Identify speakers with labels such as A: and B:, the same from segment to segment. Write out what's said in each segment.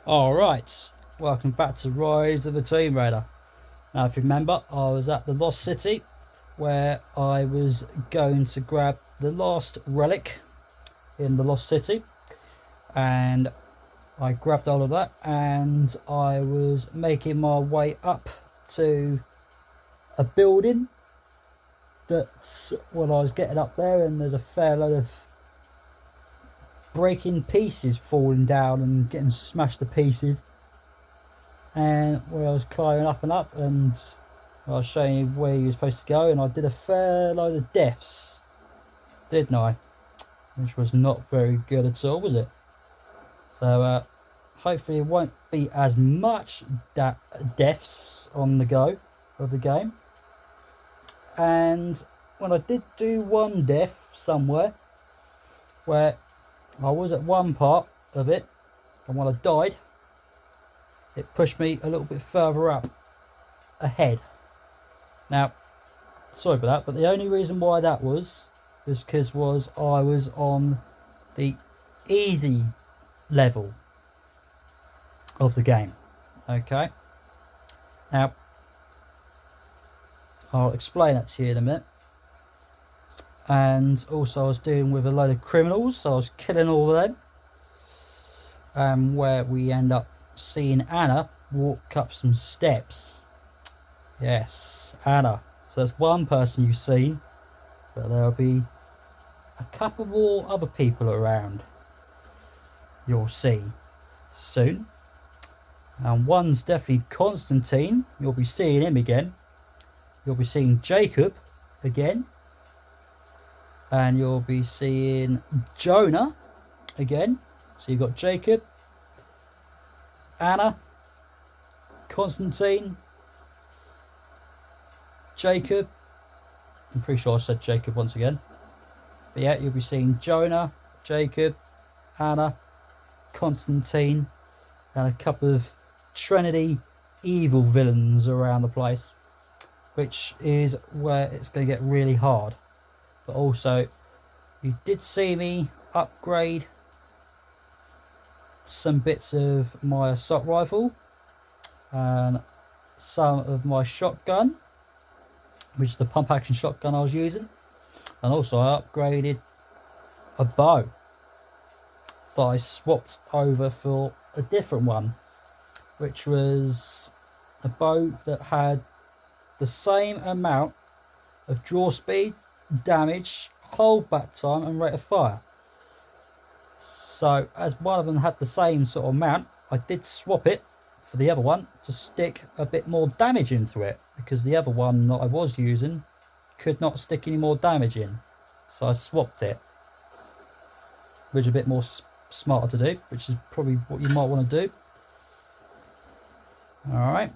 A: Alright, welcome back to Rise of the Tomb Raider. Now if you remember, I was at the Lost City where I was going to grab the last relic in the Lost City, and I grabbed all of that and I was making my way up to a building that's when I was getting up there, and there's a fair load of breaking pieces falling down and getting smashed to pieces, and where I was climbing up and up, and I was showing you where you're supposed to go, and I did a fair load of deaths, didn't I? Which was not very good at all, was it? So hopefully it won't be as much deaths on the go of the game. And when I did do one death somewhere where I was at one part of it, and when I died, it pushed me a little bit further up ahead. Now, sorry about that, but the only reason why that was because I was on the easy level of the game. Okay. Now, I'll explain that to you in a minute. And also I was dealing with a load of criminals, so I was killing all of them. Where we end up seeing Anna walk up some steps. Yes, Anna. So that's one person you've seen, but there'll be a couple more other people around you'll see soon. And one's definitely Constantine. You'll be seeing him again. You'll be seeing Jacob again. And you'll be seeing Jonah again. So you've got Jacob, Anna, Constantine, Jacob. I'm pretty sure I said Jacob once again. But yeah, you'll be seeing Jonah, Jacob, Anna, Constantine, and a couple of Trinity evil villains around the place, which is where it's going to get really hard. But also, you did see me upgrade some bits of my assault rifle and some of my shotgun, which is the pump action shotgun I was using, and also I upgraded a bow that I swapped over for a different one, which was a bow that had the same amount of draw speed, damage, hold back time and rate of fire. So as one of them had the same sort of amount, I did swap it for the other one to stick a bit more damage into it, because the other one that I was using could not stick any more damage in. So I swapped it, which is a bit more smarter to do, which is probably what you might want to do. Alright,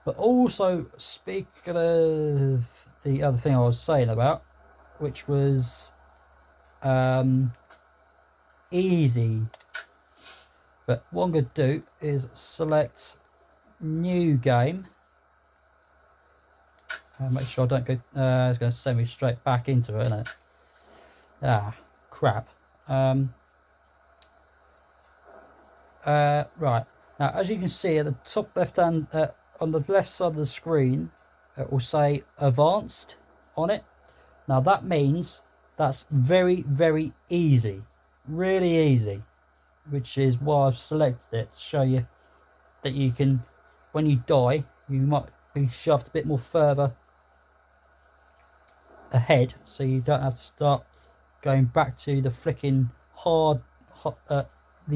A: but also speaking of the other thing I was saying about, which was easy, but what I'm going to do is select new game and make sure I don't go it's going to send me straight back into it, isn't it? Ah, crap. Right, now as you can see at the top left hand on the left side of the screen, it will say advanced on it. Now that means that's very, very easy, really easy, which is why I've selected it, to show you that you can, when you die, you might be shoved a bit more further ahead, so you don't have to start going back to the flicking hard, the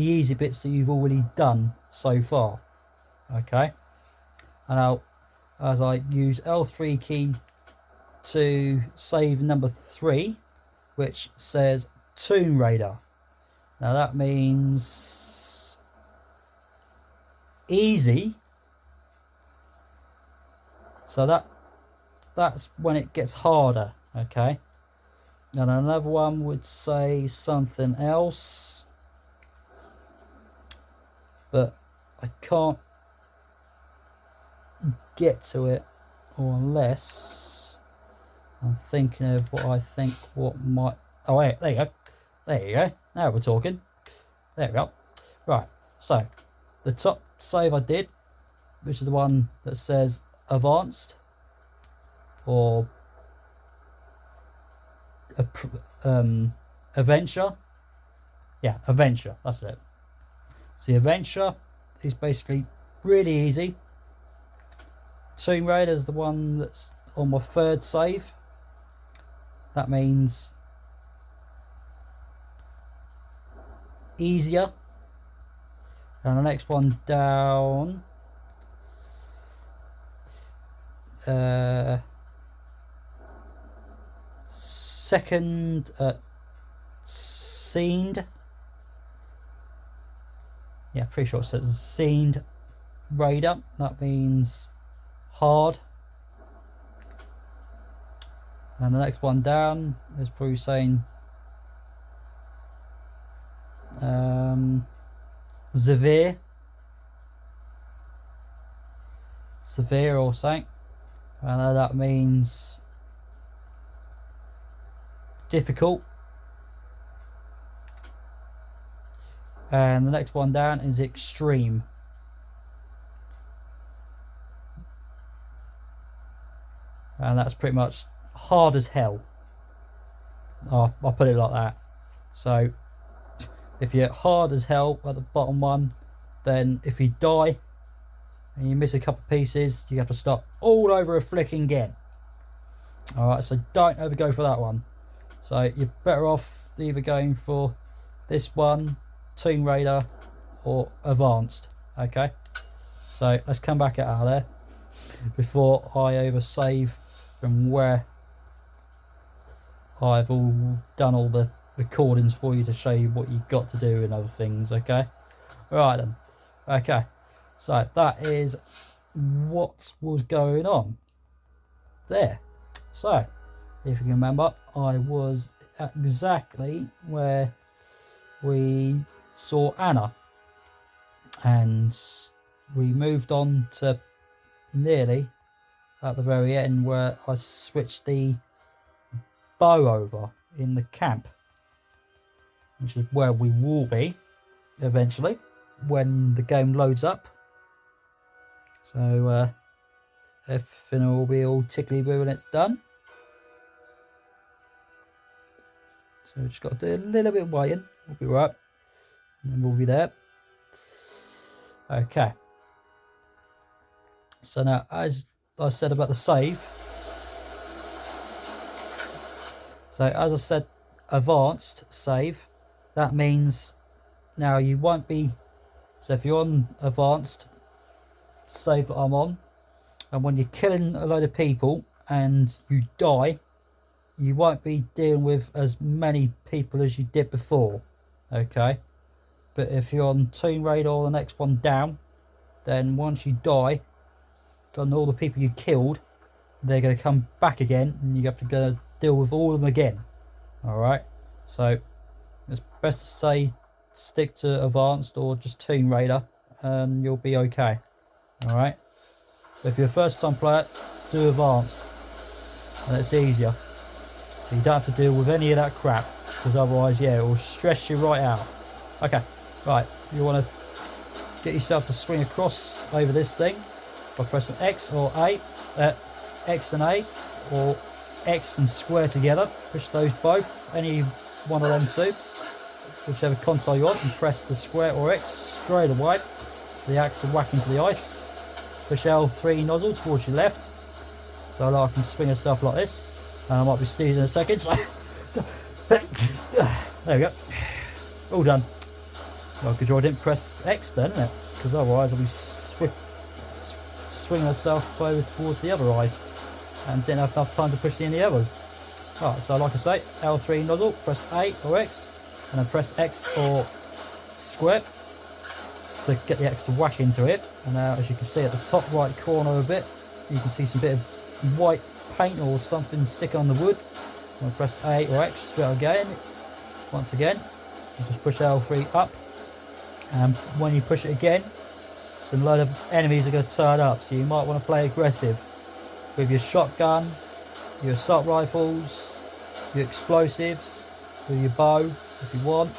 A: easy bits that you've already done so far. Okay, and now as I use L3 key to save number 3, which says Tomb Raider. Now that means easy, so that's when it gets harder. Okay, and another one would say something else, but I can't get to it, or unless I'm thinking of what might. Oh wait, there you go. Now we're talking. There we go. Right, so the top save I did, which is the one that says advanced or adventure. Yeah, adventure, that's it. So the adventure is basically really easy. Tomb Raider is the one that's on my third save. That means easier. And the next one down, second scened. Yeah, pretty sure it says scened Raider. That means hard. And the next one down is probably saying severe or something, and that means difficult. And the next one down is extreme. And that's pretty much hard as hell. I'll put it like that. So if you're hard as hell at the bottom one, then if you die and you miss a couple of pieces, you have to start all over a flicking again. Alright, so don't ever go for that one. So you're better off either going for this one, Tomb Raider, or Advanced. Okay, so let's come back out of there before I over save from where I've all done all the recordings for you to show you what you've got to do and other things. Okay, right then. Okay, so that is what was going on there. So if you can remember, I was exactly where we saw Anna, and we moved on to nearly at the very end where I switched the bow over in the camp, which is where we will be eventually when the game loads up. So everything will be all tickly boo when it's done. So we just got to do a little bit of waiting. We'll be right, and then we'll be there. Okay. So now, as I said about the save, so as I said, advanced save, that means now you won't be, so if you're on advanced save that I'm on, and when you're killing a load of people and you die, you won't be dealing with as many people as you did before. Okay, but if you're on Tomb Raider or the next one down, then once you die, and all the people you killed, they're going to come back again, and you have to go deal with all of them again. Alright, so it's best to say stick to advanced or just Tomb Raider and you'll be okay. Alright, if you're a first time player, do advanced and it's easier, so you don't have to deal with any of that crap, because otherwise, yeah, it will stress you right out. Okay, right, you want to get yourself to swing across over this thing by pressing X or A, X and A, or X and square together. Push those both, any one of them two, whichever console you want, and press the square or X straight away. The axe to whack into the ice. Push L3 nozzle towards your left, so I can swing myself like this. And I might be sneezing in a second. So there we go. All done. Well, good job I didn't press X then, isn't it? Because otherwise I'll be swing myself over towards the other ice and didn't have enough time to push any others. Right, so like I say, L3 nozzle, press A or X, and then press X or square to get the X to whack into it. And now, as you can see at the top right corner a bit, you can see some bit of white paint or something sticking on the wood. I'm going to press A or X straight again. Once again, you just push L3 up, and when you push it again, some load of enemies are going to turn up, so you might want to play aggressive with your shotgun, your assault rifles, your explosives, with your bow if you want.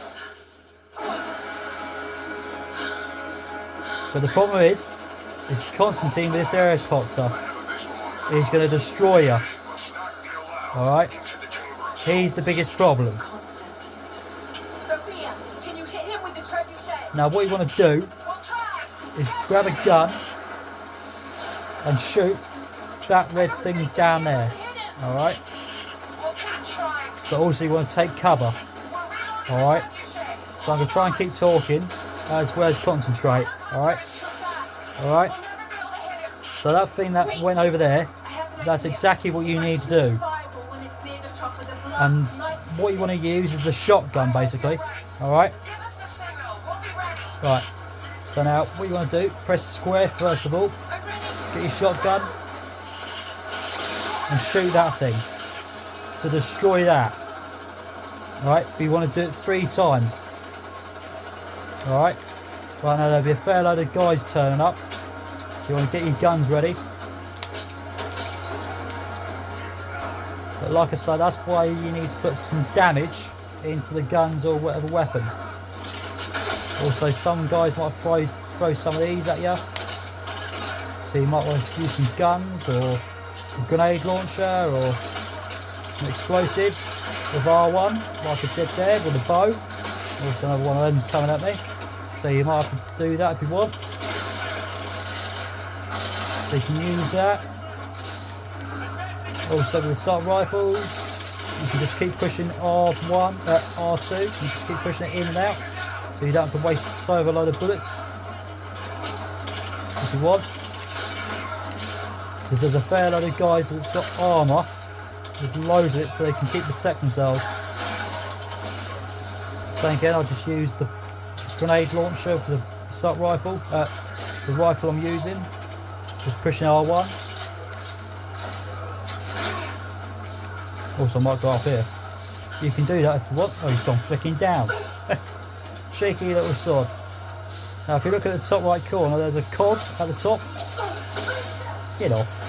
A: But the problem is Constantine with this helicopter. He's going to destroy you. Alright? He's the biggest problem.
B: Sophia, can you hit him with the trebuchet?
A: Now what you want to do is grab a gun and shoot that red thing down there. Alright? But also you want to take cover. Alright? So I'm going to try and keep talking as well as concentrate. Alright? Alright? So that thing that went over there, that's exactly what you need to do. And what you want to use is the shotgun basically. Alright? Right. So now what you want to do, press square first of all. Get your shotgun and shoot that thing to destroy that. Alright, but you want to do it 3 times. Alright. Right, now there'll be a fair load of guys turning up. So you want to get your guns ready. But like I said, that's why you need to put some damage into the guns or whatever weapon. Also, some guys might throw some of these at you. So you might want to use some guns or a grenade launcher or some explosives with R1, like I did there with a bow. Also another one of them's coming at me. So you might have to do that if you want. So you can use that. Also with assault rifles, you can just keep pushing R1, R2, you just keep pushing it in and out. So you don't have to waste so a load of bullets. If you want. Because there's a fair load of guys that's got armour with loads of it so they can keep protect themselves. So again, I'll just use the grenade launcher for the assault rifle, the rifle I'm using, just pushing R1. Also I might go up here. You can do that if you want. Oh, he's gone flicking down. Cheeky little sod. Now if you look at the top right corner, there's a cog at the top. Get off.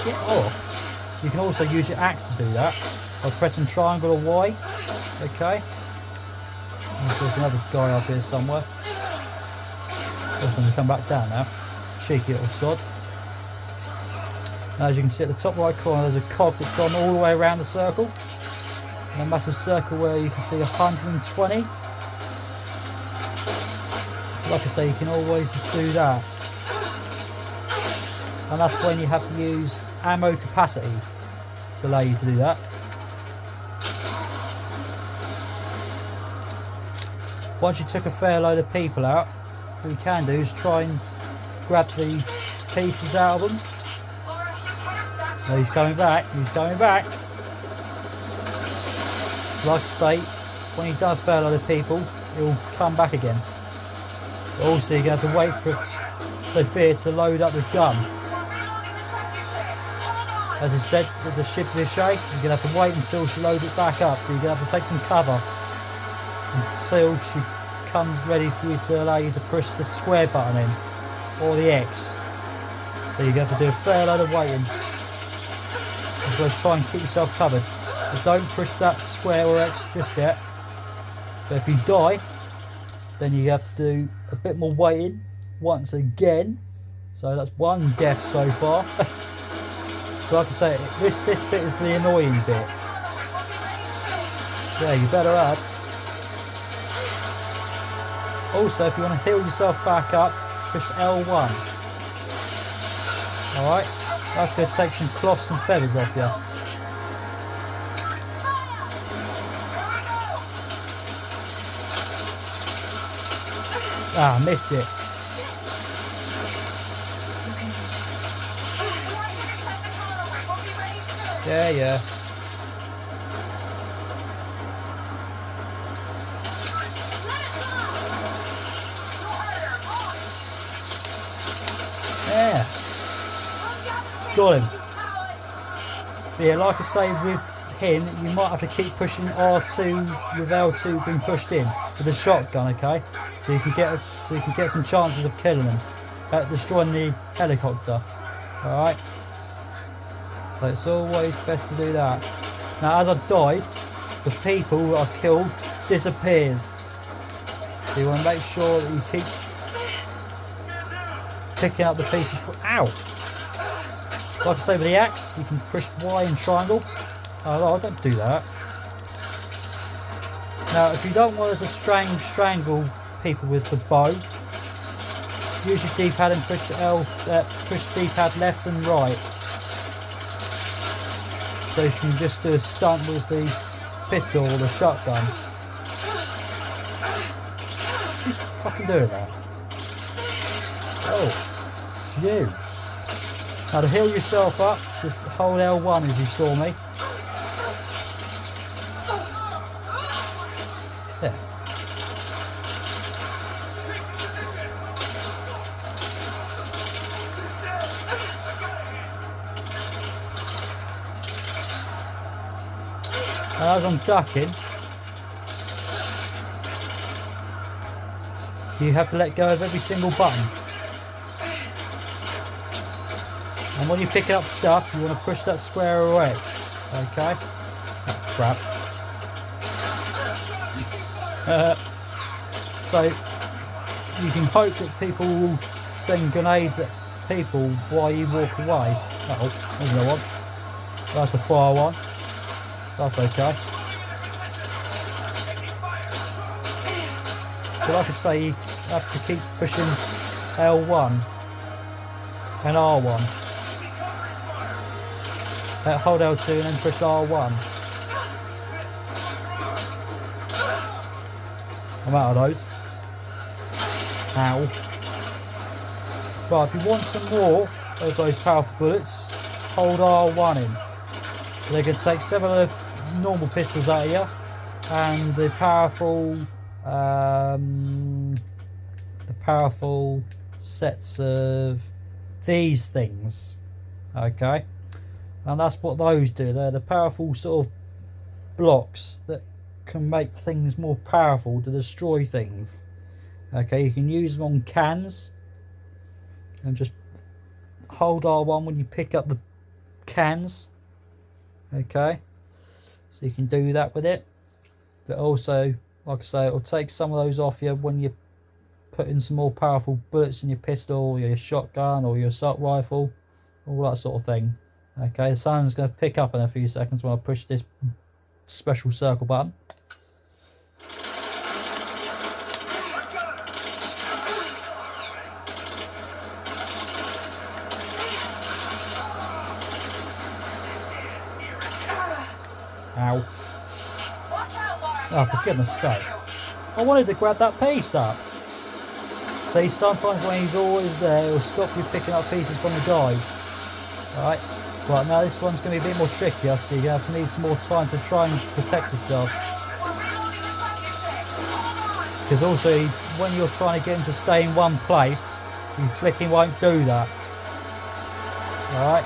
A: Get off. You can also use your axe to do that by pressing triangle or Y. Okay. There's another guy up here somewhere. Also going to come back down now. Cheeky little sod. Now as you can see at the top right corner there's a cog that's gone all the way around the circle. And a massive circle where you can see 120. So like I say, you can always just do that. And that's when you have to use ammo capacity to allow you to do that. Once you took a fair load of people out, what you can do is try and grab the pieces out of them. No, he's coming back, he's coming back. So like I say, when you've done a fair load of people, he'll come back again. But also you're going to have to wait for Sophia to load up the gun. As I said, there's a trebuchet. You're going to have to wait until she loads it back up. So you're going to have to take some cover until she comes ready for you to allow you to push the square button in. Or the X. So you're going to have to do a fair load of waiting. As well as try and keep yourself covered. But don't push that square or X just yet. But if you die, then you have to do a bit more waiting once again. So that's 1 death so far. So like I say, this bit is the annoying bit. Yeah, you better add. Also, if you want to heal yourself back up, push L1. Alright, that's going to take some cloths and feathers off you. Ah, missed it. Yeah, yeah. Yeah. Got him. But yeah, like I say, with him, you might have to keep pushing R2 with L2 being pushed in with the shotgun, okay? So you can get some chances of killing him, destroying the helicopter. All right. So it's always best to do that. Now, as I died, the people that I've killed disappears. So you want to make sure that you keep picking up the pieces. Ow! Like I say, with the axe, you can push Y and triangle. Oh, no, I don't do that. Now, if you don't want to strangle people with the bow, use your D-pad and push push D-pad left and right. So you can just do a stunt with the pistol or the shotgun. Who's fucking doing that? Oh, it's you. Now to heal yourself up, just hold L1 as you saw me. There. And as I'm ducking, you have to let go of every single button. And when you're picking up stuff, you want to push that square or X. Okay? Oh, crap. So, you can hope that people will send grenades at people while you walk away. Oh, there's no one. That's the fire one. So that's okay. But like I say, you have to keep pushing L1 and R1. Hold L2 and then push R1. I'm out of those. Ow. Right, if you want some more of those powerful bullets, hold R1 in. They can take 7 of the normal pistols out of you, and the powerful sets of these things. Okay, and that's what those do. They're the powerful sort of blocks that can make things more powerful to destroy things. Okay, you can use them on cans, and just hold R1 when you pick up the cans. Okay, so you can do that with it, but also, like I say, it'll take some of those off you when you put in some more powerful bullets in your pistol or your shotgun or your assault rifle, all that sort of thing. Okay, the sound's going to pick up in a few seconds when I push this special circle button. Ow. Oh, for goodness sake. I wanted to grab that piece up. See, sometimes when he's always there, he'll stop you picking up pieces from the guys. Alright. Right, now this one's going to be a bit more trickier, so you're going to need some more time to try and protect yourself. Because also, when you're trying to get him to stay in one place, you flicking won't do that. Alright.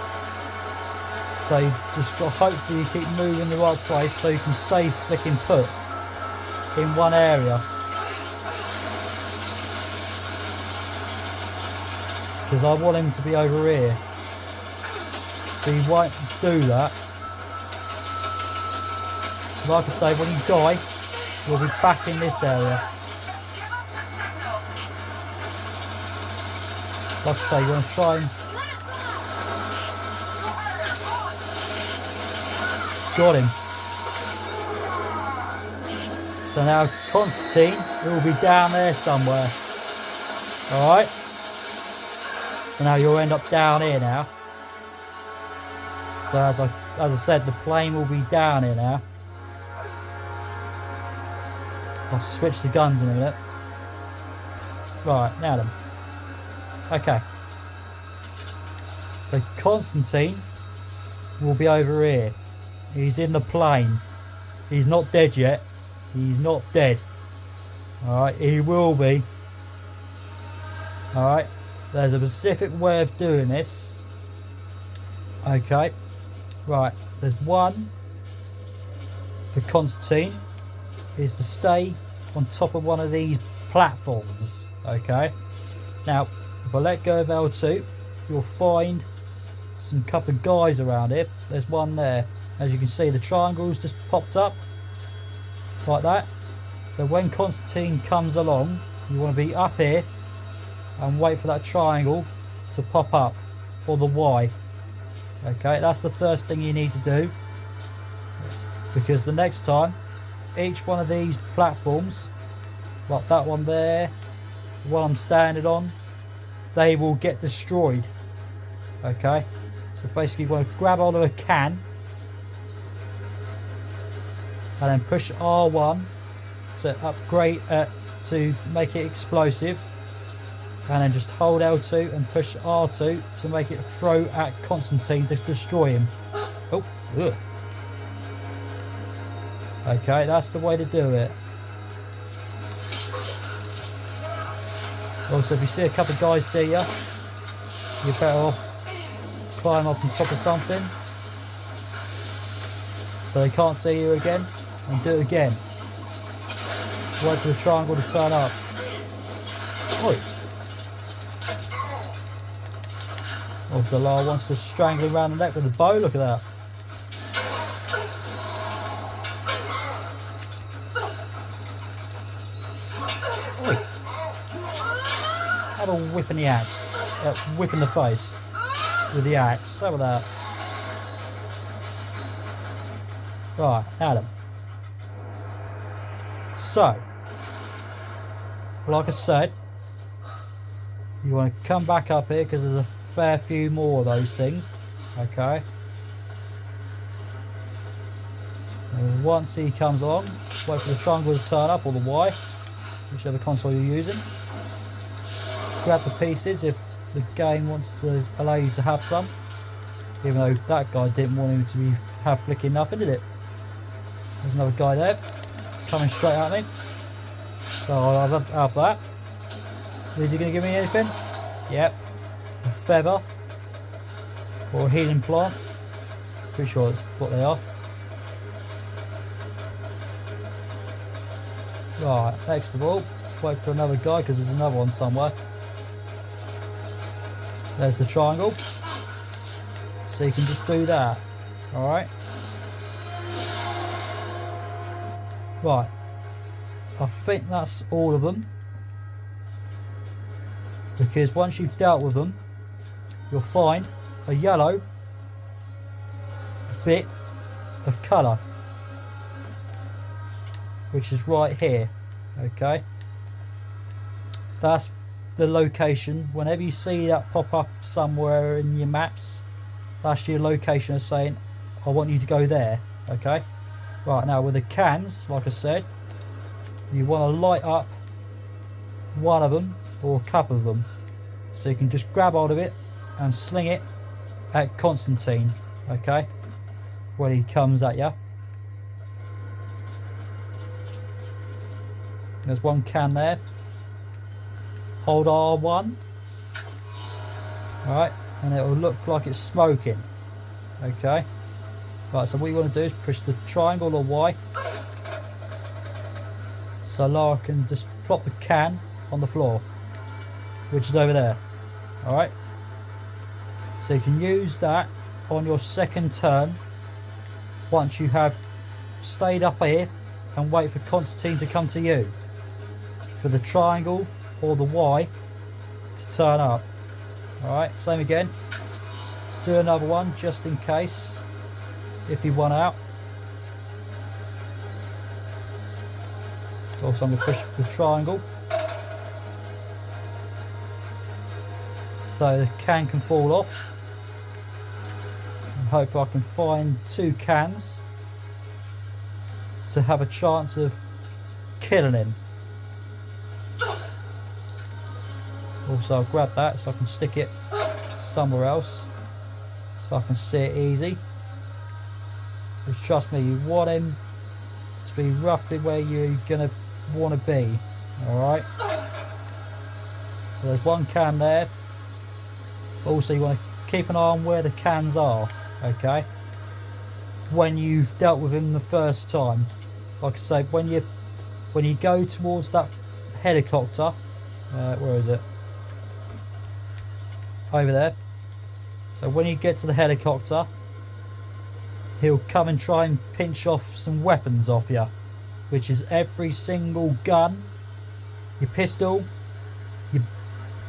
A: So you just got to hopefully you keep moving in the right place so you can stay flicking put in one area. Because I want him to be over here. But he won't do that. So like I say, when you die, you'll be back in this area. So like I say, you want to try and... Got him. So now Constantine will be down there somewhere. Alright. So now you'll end up down here now. So as I said, the plane will be down here now. I'll switch the guns in a minute. Right, now then. Okay. So Constantine will be over here. He's in the plane. He's not dead yet. He's not dead. Alright, he will be. Alright, there's a specific way of doing this. Okay. Right, there's one for Constantine. Is to stay on top of one of these platforms. Okay. Now, if I let go of L2, you'll find some couple of guys around here. There's one there. As you can see, the triangle's just popped up like that. So when Constantine comes along, you want to be up here and wait for that triangle to pop up, or the Y. Okay, that's the first thing you need to do, because the next time each one of these platforms, like that one there, the one I'm standing on, they will get destroyed. Okay, so basically you want to grab hold of a can and then push R1 to upgrade to make it explosive, and then just hold L2 and push R2 to make it throw at Constantine to destroy him. Oh, ugh. Okay, that's the way to do it. Also, if you see a couple of guys see you, you're better off climb up on top of something so they can't see you again, and do it again. Wait for the triangle to turn up. Oi. Also, Lara wants to strangle him around the neck with a bow. Look at that. Oi. Have a whip in the axe. Whip in the face with the axe. Some of that. Right, Adam. So, like I said, you want to come back up here because there's a fair few more of those things. Okay. And once he comes along, wait for the triangle to turn up, or the Y, whichever console you're using. Grab the pieces if the game wants to allow you to have some, even though that guy didn't want him to have flicking nothing, did it? There's another guy there coming straight at me, so I'll have that. Is he going to give me anything? Yep. A feather or a healing plant. Pretty sure that's what they are. Right, next of all, wait for another guy because there's another one somewhere. There's the triangle. So you can just do that. Alright. Right. I think that's all of them. Because once you've dealt with them, you'll find a yellow bit of colour, which is right here. Okay, that's the location. Whenever you see that pop up somewhere in your maps, that's your location of saying, I want you to go there. Okay, right, now with the cans, like I said, you want to light up one of them or a couple of them, so you can just grab hold of it and sling it at Constantine. Okay, when he comes at you. There's one can there. Hold R1. Alright, and it will look like it's smoking. Okay. Right, so what you want to do is push the triangle or Y, so Lara can just plop the can on the floor, which is over there. Alright. So you can use that on your second turn once you have stayed up here and wait for Constantine to come to you, for the triangle or the Y to turn up. Alright, same again. Do another one just in case, if you want out. Also, I'm going to push the triangle so the can fall off. And hopefully I can find 2 cans to have a chance of killing him. Also, I'll grab that so I can stick it somewhere else so I can see it easy. Because trust me, you want him to be roughly where you're going to want to be. Alright. So there's one can there. Also, you want to keep an eye on where the cans are. Okay. When you've dealt with him the first time. Like I say, when you go towards that helicopter, where is it? Over there. So when you get to the helicopter, he'll come and try and pinch off some weapons off you, which is every single gun, your pistol,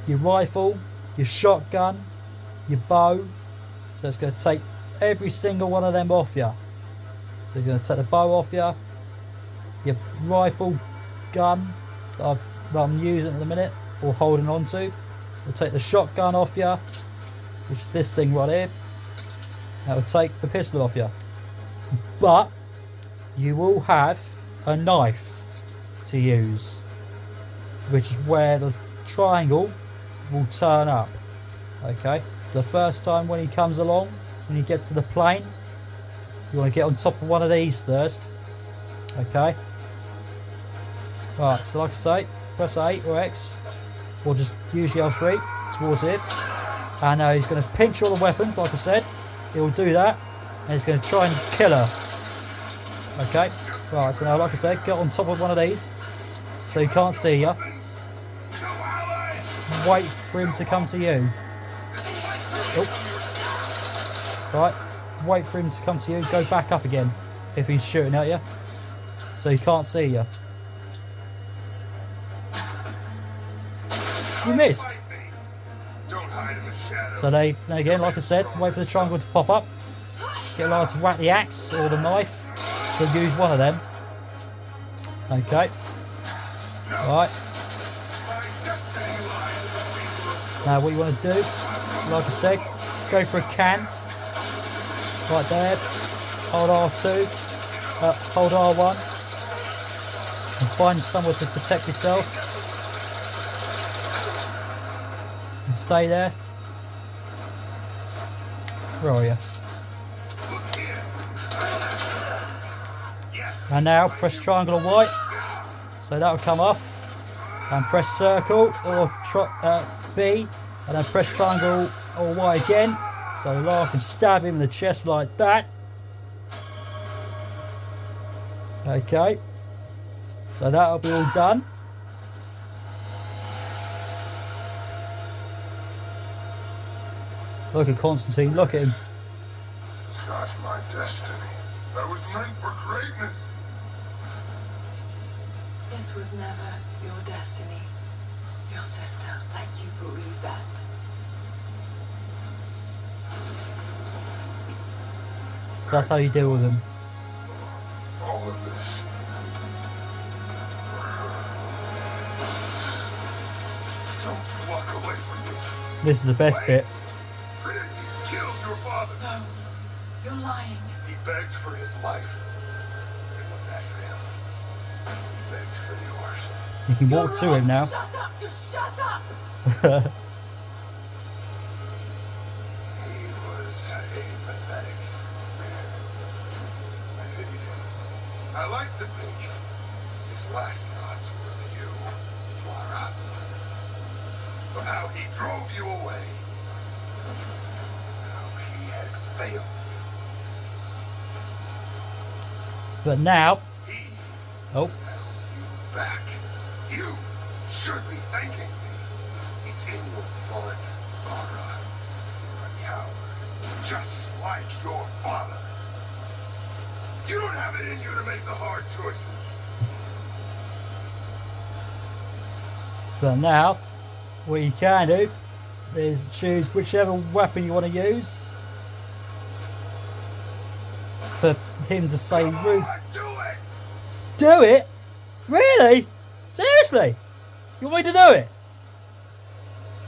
A: your rifle, your shotgun, your bow. So it's going to take every single one of them off you. So you're going to take the bow off you, your rifle gun that I'm using at the minute or holding on to. We'll take the shotgun off you, which is this thing right here. That will take the pistol off you. But you will have a knife to use, which is where the triangle will turn up. Okay, so the first time when he comes along, when you get to the plane, you want to get on top of one of these first. Okay. Right, so like I say, press A or X, or just use your L3 towards it. And now he's going to pinch all the weapons, like I said. He'll do that, and he's going to try and kill her. Okay. Right, so now, like I said, get on top of one of these, so he can't see you. Wait for him to come to you. Oh. Right, wait for him to come to you. Go back up again if he's shooting at you, so he can't see you. You missed. So then again, like I said, wait for the triangle to pop up. Get Lara to whack the axe or the knife. She'll use one of them. Okay. Right. Now what you want to do, like I said, go for a can. Right there. Hold R2. Hold R1. And find somewhere to protect yourself. And stay there. Where are you? And now press triangle or white, so that will come off. And press circle or B, and then press triangle or Y again, so Lara can stab him in the chest like that. Okay, so that'll be all done. Look at Constantine, look at him.
C: It's not my destiny. I was meant for greatness.
B: This was never your destiny. Your sister let you believe that.
A: So that's how you deal with him.
C: All of this for her. Don't walk away from me.
A: This is the best bit.
C: Trinity killed your father.
B: No, you're lying.
C: He begged for his life. And when that failed, he begged for yours.
A: You can walk
B: You're
A: to him
B: wrong.
A: now.
B: Shut up, just shut up.
C: He was a pathetic man. I pitied him. I like to think his last thoughts were of you, Lara. Of how he drove you away. How he had failed you.
A: But now,
C: He
A: oh,
C: held you back. You should be thanking me. It's in your blood, Lara. You're a coward, just like your father. You don't have it in you to make the hard choices.
A: but now, what you can do is choose whichever weapon you want to use for him to say,
C: Come
A: "Rude,
C: on, do it!
A: do it? Really? Seriously? You want me to do it?"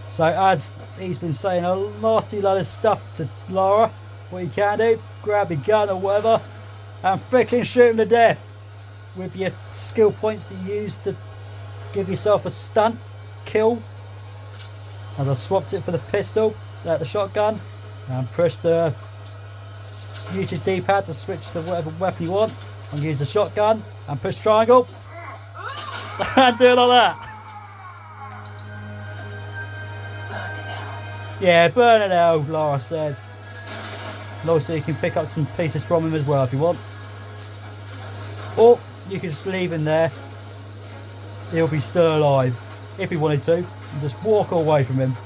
A: So as he's been saying a nasty load of stuff to Lara, what you can do, grab your gun or whatever and freaking shoot him to death with your skill points that you use to give yourself a stunt kill. As I swapped it for the pistol, the shotgun, and press the use your D-pad to switch to whatever weapon you want, and use the shotgun and push triangle and do it like that.
B: Burn it out.
A: Yeah, burn it out, Lara says. And also you can pick up some pieces from him as well if you want. Or you can just leave him there. He'll be still alive if he wanted to. And just walk away from him.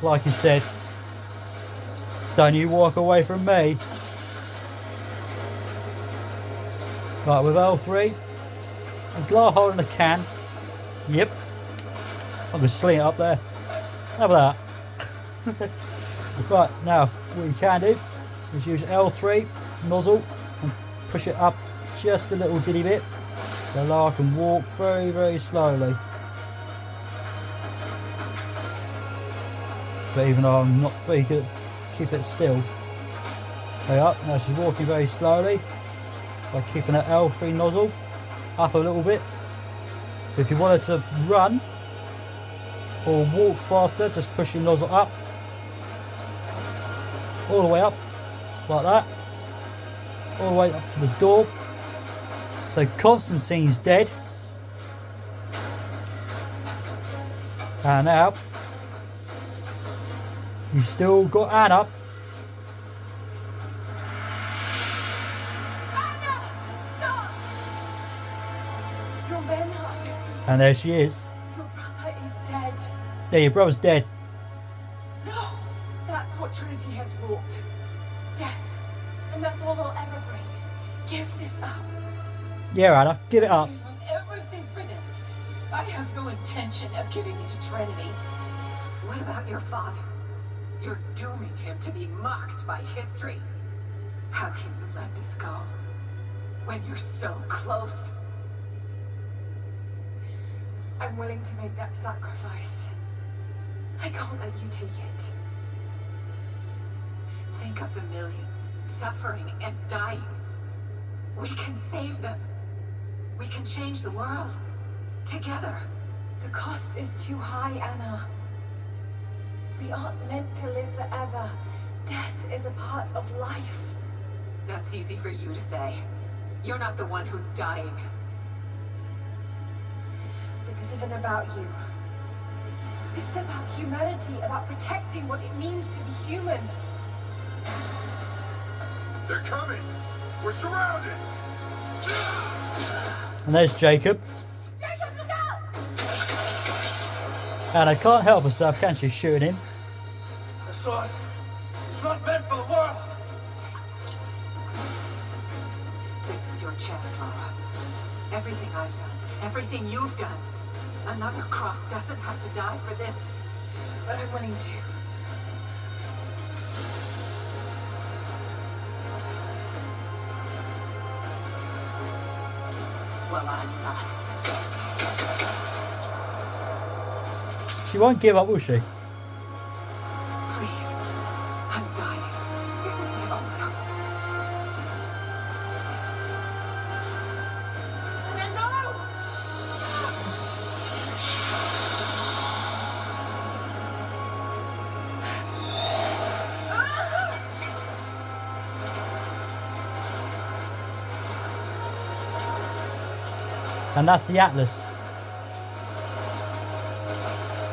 A: Like he said. Don't you walk away from me. Right, with L3. Is Lara holding a can? Yep. I'm going to sling it up there. How about that? Right, now what you can do is use L3 nozzle and push it up just a little ditty bit so Lara can walk very, very slowly. But even though I'm not very good at keep it still. There you are. Now she's walking very slowly by keeping her L3 nozzle up a little bit. If you wanted to run or walk faster, just push your nozzle up, all the way up, like that, all the way up to the door. So Constantine's dead. And now, you've still got Anna.
B: Anna! Stop! Your men are defeated.
A: And there she is.
B: Your brother is dead.
A: Yeah, your brother's dead.
B: No! That's what Trinity has wrought. Death. And that's all they'll ever bring. Give this up.
A: Yeah, Anna, give it up.
D: You've done everything for this. I have no intention of giving it to Trinity.
B: What about your father? You're dooming him to be mocked by history. How can you let this go when you're so close? I'm willing to make that sacrifice. I can't let you take it. Think of the millions suffering and dying. We can save them. We can change the world. Together. The cost is too high, Anna. We aren't meant to live forever. Death is a part of life. That's easy for you to say. You're not the one who's dying. But this isn't about you. This is about humanity, about protecting what it means to be human.
C: They're coming! We're surrounded!
A: And there's Jacob.
B: Jacob, look out!
A: And I can't help herself, can she, shooting him?
C: The sword is not meant for the world!
B: This is your chance, Lara. Everything I've done, everything you've done. Another Croft doesn't have to die for this. But I'm willing to. Well, I'm not.
A: She won't give up, will she?
B: Please. I'm dying. This is my only hope. Anna, no!
A: And that's the Atlas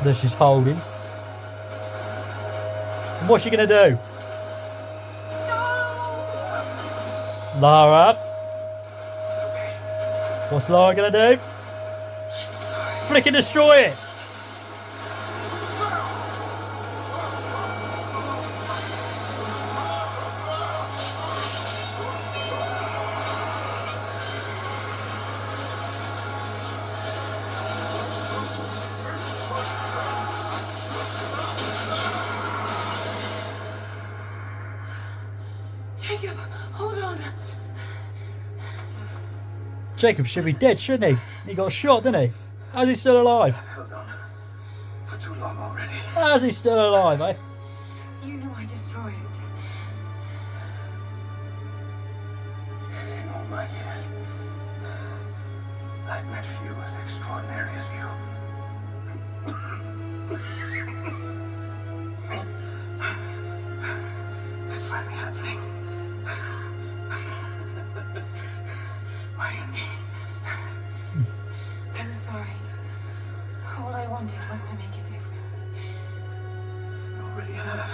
A: that she's holding. And what's she gonna do? Lara. What's Lara gonna do? Frickin' destroy it!
B: Jacob, hold on.
A: Jacob should be dead, shouldn't he? He got shot, didn't he? How's he still alive?
C: Held on for too long already.
A: How's he still alive, eh?
B: You know I destroyed it.
C: In all my years, I've met few as extraordinary as you. It's finally happening. My ending.
B: I'm sorry. All I wanted was to make a difference.
C: You already have.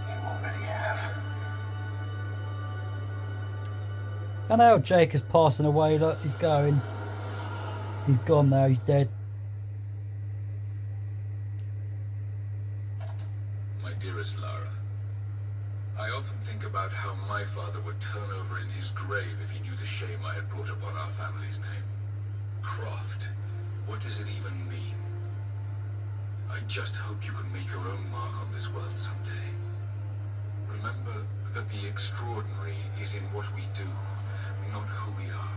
C: You already have.
A: And now Jake is passing away, look, he's going. He's gone now, he's dead.
E: My dearest Lara, I often think about how my father would turn over in his grave if he knew the shame I had brought upon our family's name. Croft, what does it even mean? just hope you can make your own mark on this world someday. Remember that the extraordinary is in what we do, not who we are.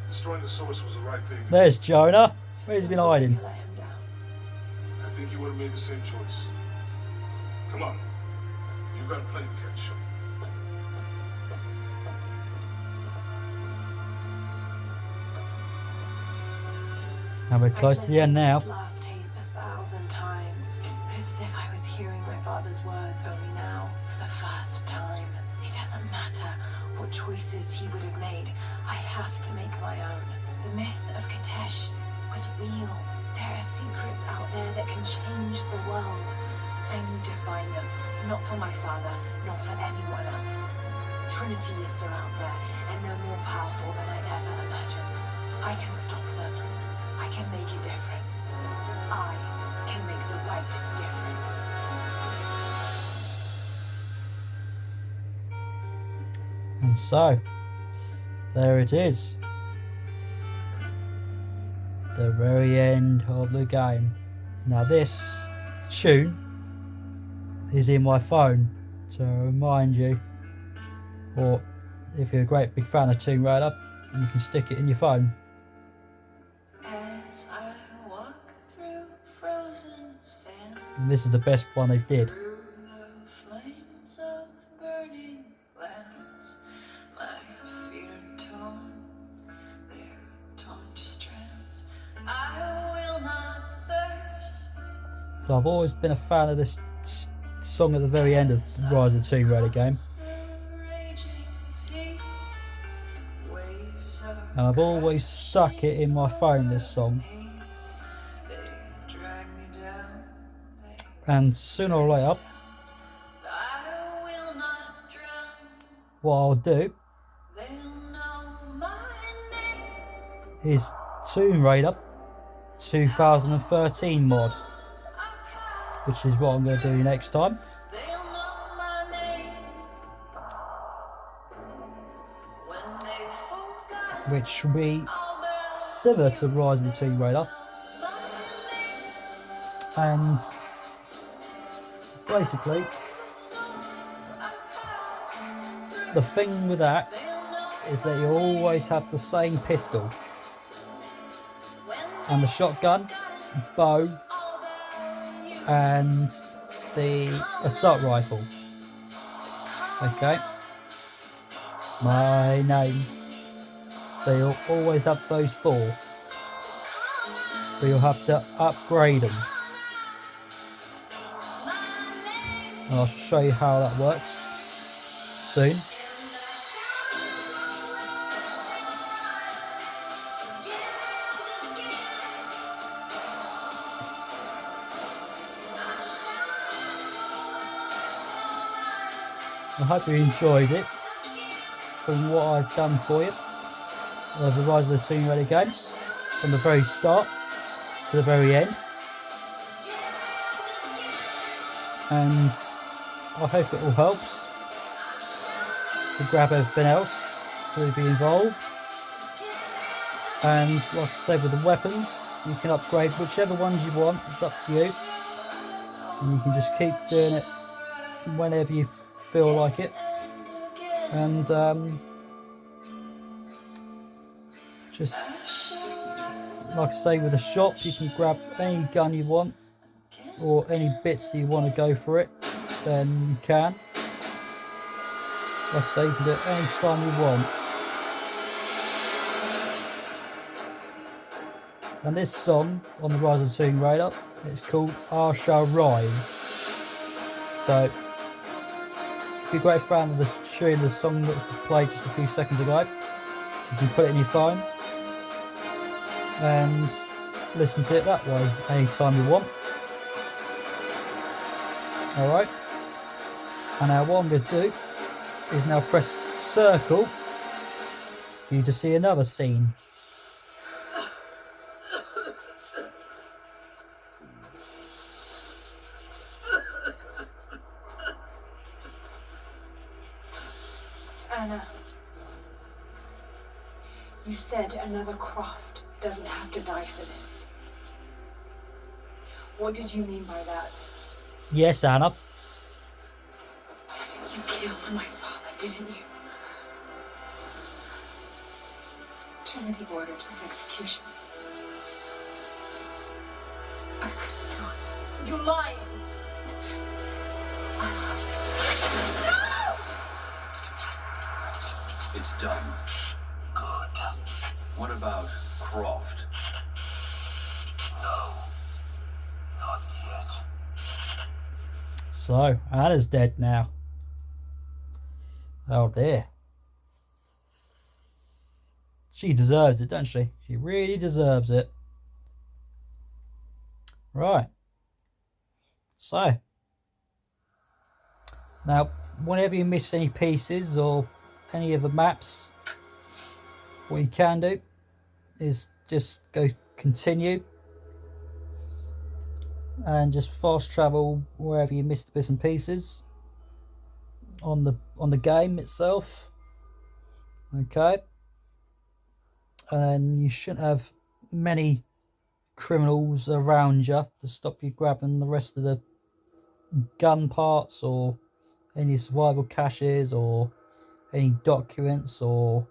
C: Destroying the source was the right thing.
A: There's Jonah. Where's he been hiding?
B: You let him down.
C: I think you would have made the same choice. Come on. You've got to play the catch.
A: And we're close to the end now.
B: I've listened to his last tape 1,000 times. But it's as if I was hearing my father's words only now, for the first time. It doesn't matter what choices he would have made. I have to make my own. The myth of Katesh was real. There are secrets out there that can change the world. I need to find them. Not for my father, not for anyone else. Trinity is still out there, and they're more powerful than I ever imagined. I can stop them. I can make a difference. I can make the right difference.
A: And so, there it is. The very end of the game. Now this tune is in my phone to remind you, or if you're a great big fan of Tomb Raider, you can stick it in your phone.
D: As I walk through frozen sand,
A: And this is the best one they did.
D: through the flames of burning lands, my feet are torn, they're torn to strands. I will not thirst.
A: So I've always been a fan of this song at the very end of the Rise of the Tomb Raider game. And I've always stuck it in my phone, this song. And sooner or later, what I'll do is Tomb Raider 2013 mod, which is what I'm going to do next time. Which will be similar to Rise of the Tomb Raider. And basically, the thing with that is that you always have the same pistol and the shotgun, bow, and the assault rifle. Okay, my name. So you'll always have those four, but you'll have to upgrade them. And I'll show you how that works soon. I hope you enjoyed it from what I've done for you of the Rise of the Tomb Raider game, from the very start to the very end. And I hope it all helps to grab everything else to be involved. And like I said, with the weapons, you can upgrade whichever ones you want, it's up to you. And you can just keep doing it whenever you feel like it. And just like I say, with the shop, you can grab any gun you want or any bits that you want to go for it, then you can. Like I say, you can do it any time you want. And this song on the Rise of the Tomb Raider, it's called I Shall Rise. So if you're a great fan of the tune, the song that's just played just a few seconds ago, you can put it in your phone and listen to it that way anytime you want. Alright, and now what I'm going to do is now press circle for you to see another scene.
B: Anna, You said another Croft doesn't have to die for this. What did you mean by that?
A: Yes, Anna.
B: You killed my father, didn't you? Trinity ordered his execution. I couldn't do it. You're lying. I loved him.
F: It's done. Good. What about Croft? No. Not yet.
A: So, Anna's dead now. Oh dear. She deserves it, doesn't she? She really deserves it. Right. So, now, whenever you miss any pieces or any of the maps, what you can do is just go continue and just fast travel wherever you missed the bits and pieces on the game itself. Okay, and you shouldn't have many criminals around you to stop you grabbing the rest of the gun parts or any survival caches or any documents or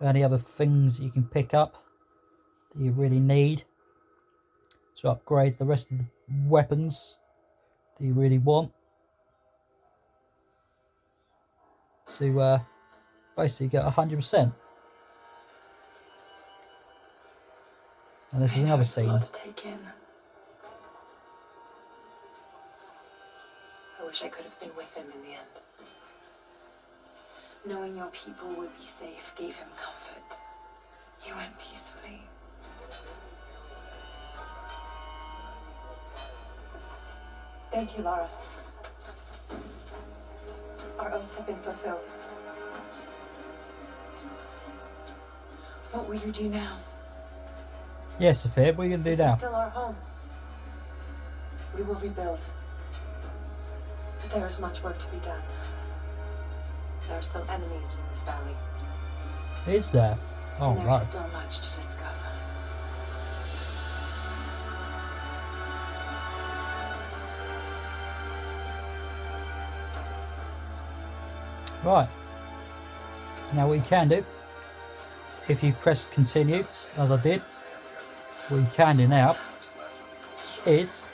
A: any other things you can pick up that you really need to upgrade the rest of the weapons that you really want to basically get 100%. And this is another
B: It's a lot
A: scene.
B: to take in. I wish I could have been with him in the end. Knowing your people would be safe gave him comfort. He went peacefully. Thank you, Lara. Our oaths have been fulfilled. What will you do now?
A: Yes, Sophia, what are you going to do
B: This is
A: now?
B: still our home. We will rebuild. But there is much work to be done. There are still enemies in this valley.
A: Is there? Oh,
B: and there
A: no.
B: is still much to discover.
A: Right. Now what you can do, if you press continue, as I did, what you can do now is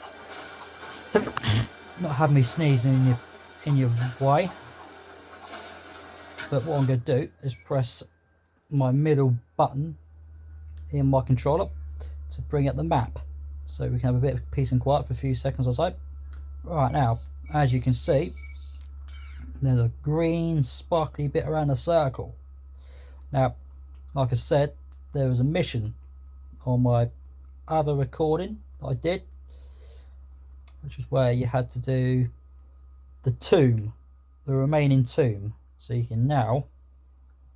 A: not have me sneezing in your way. But what I'm going to do is press my middle button in my controller to bring up the map, so we can have a bit of peace and quiet for a few seconds or so. Right, now, as you can see, there's a green sparkly bit around the circle. Now, like I said, there was a mission on my other recording that I did, which is where you had to do the tomb, the remaining tomb. So you can now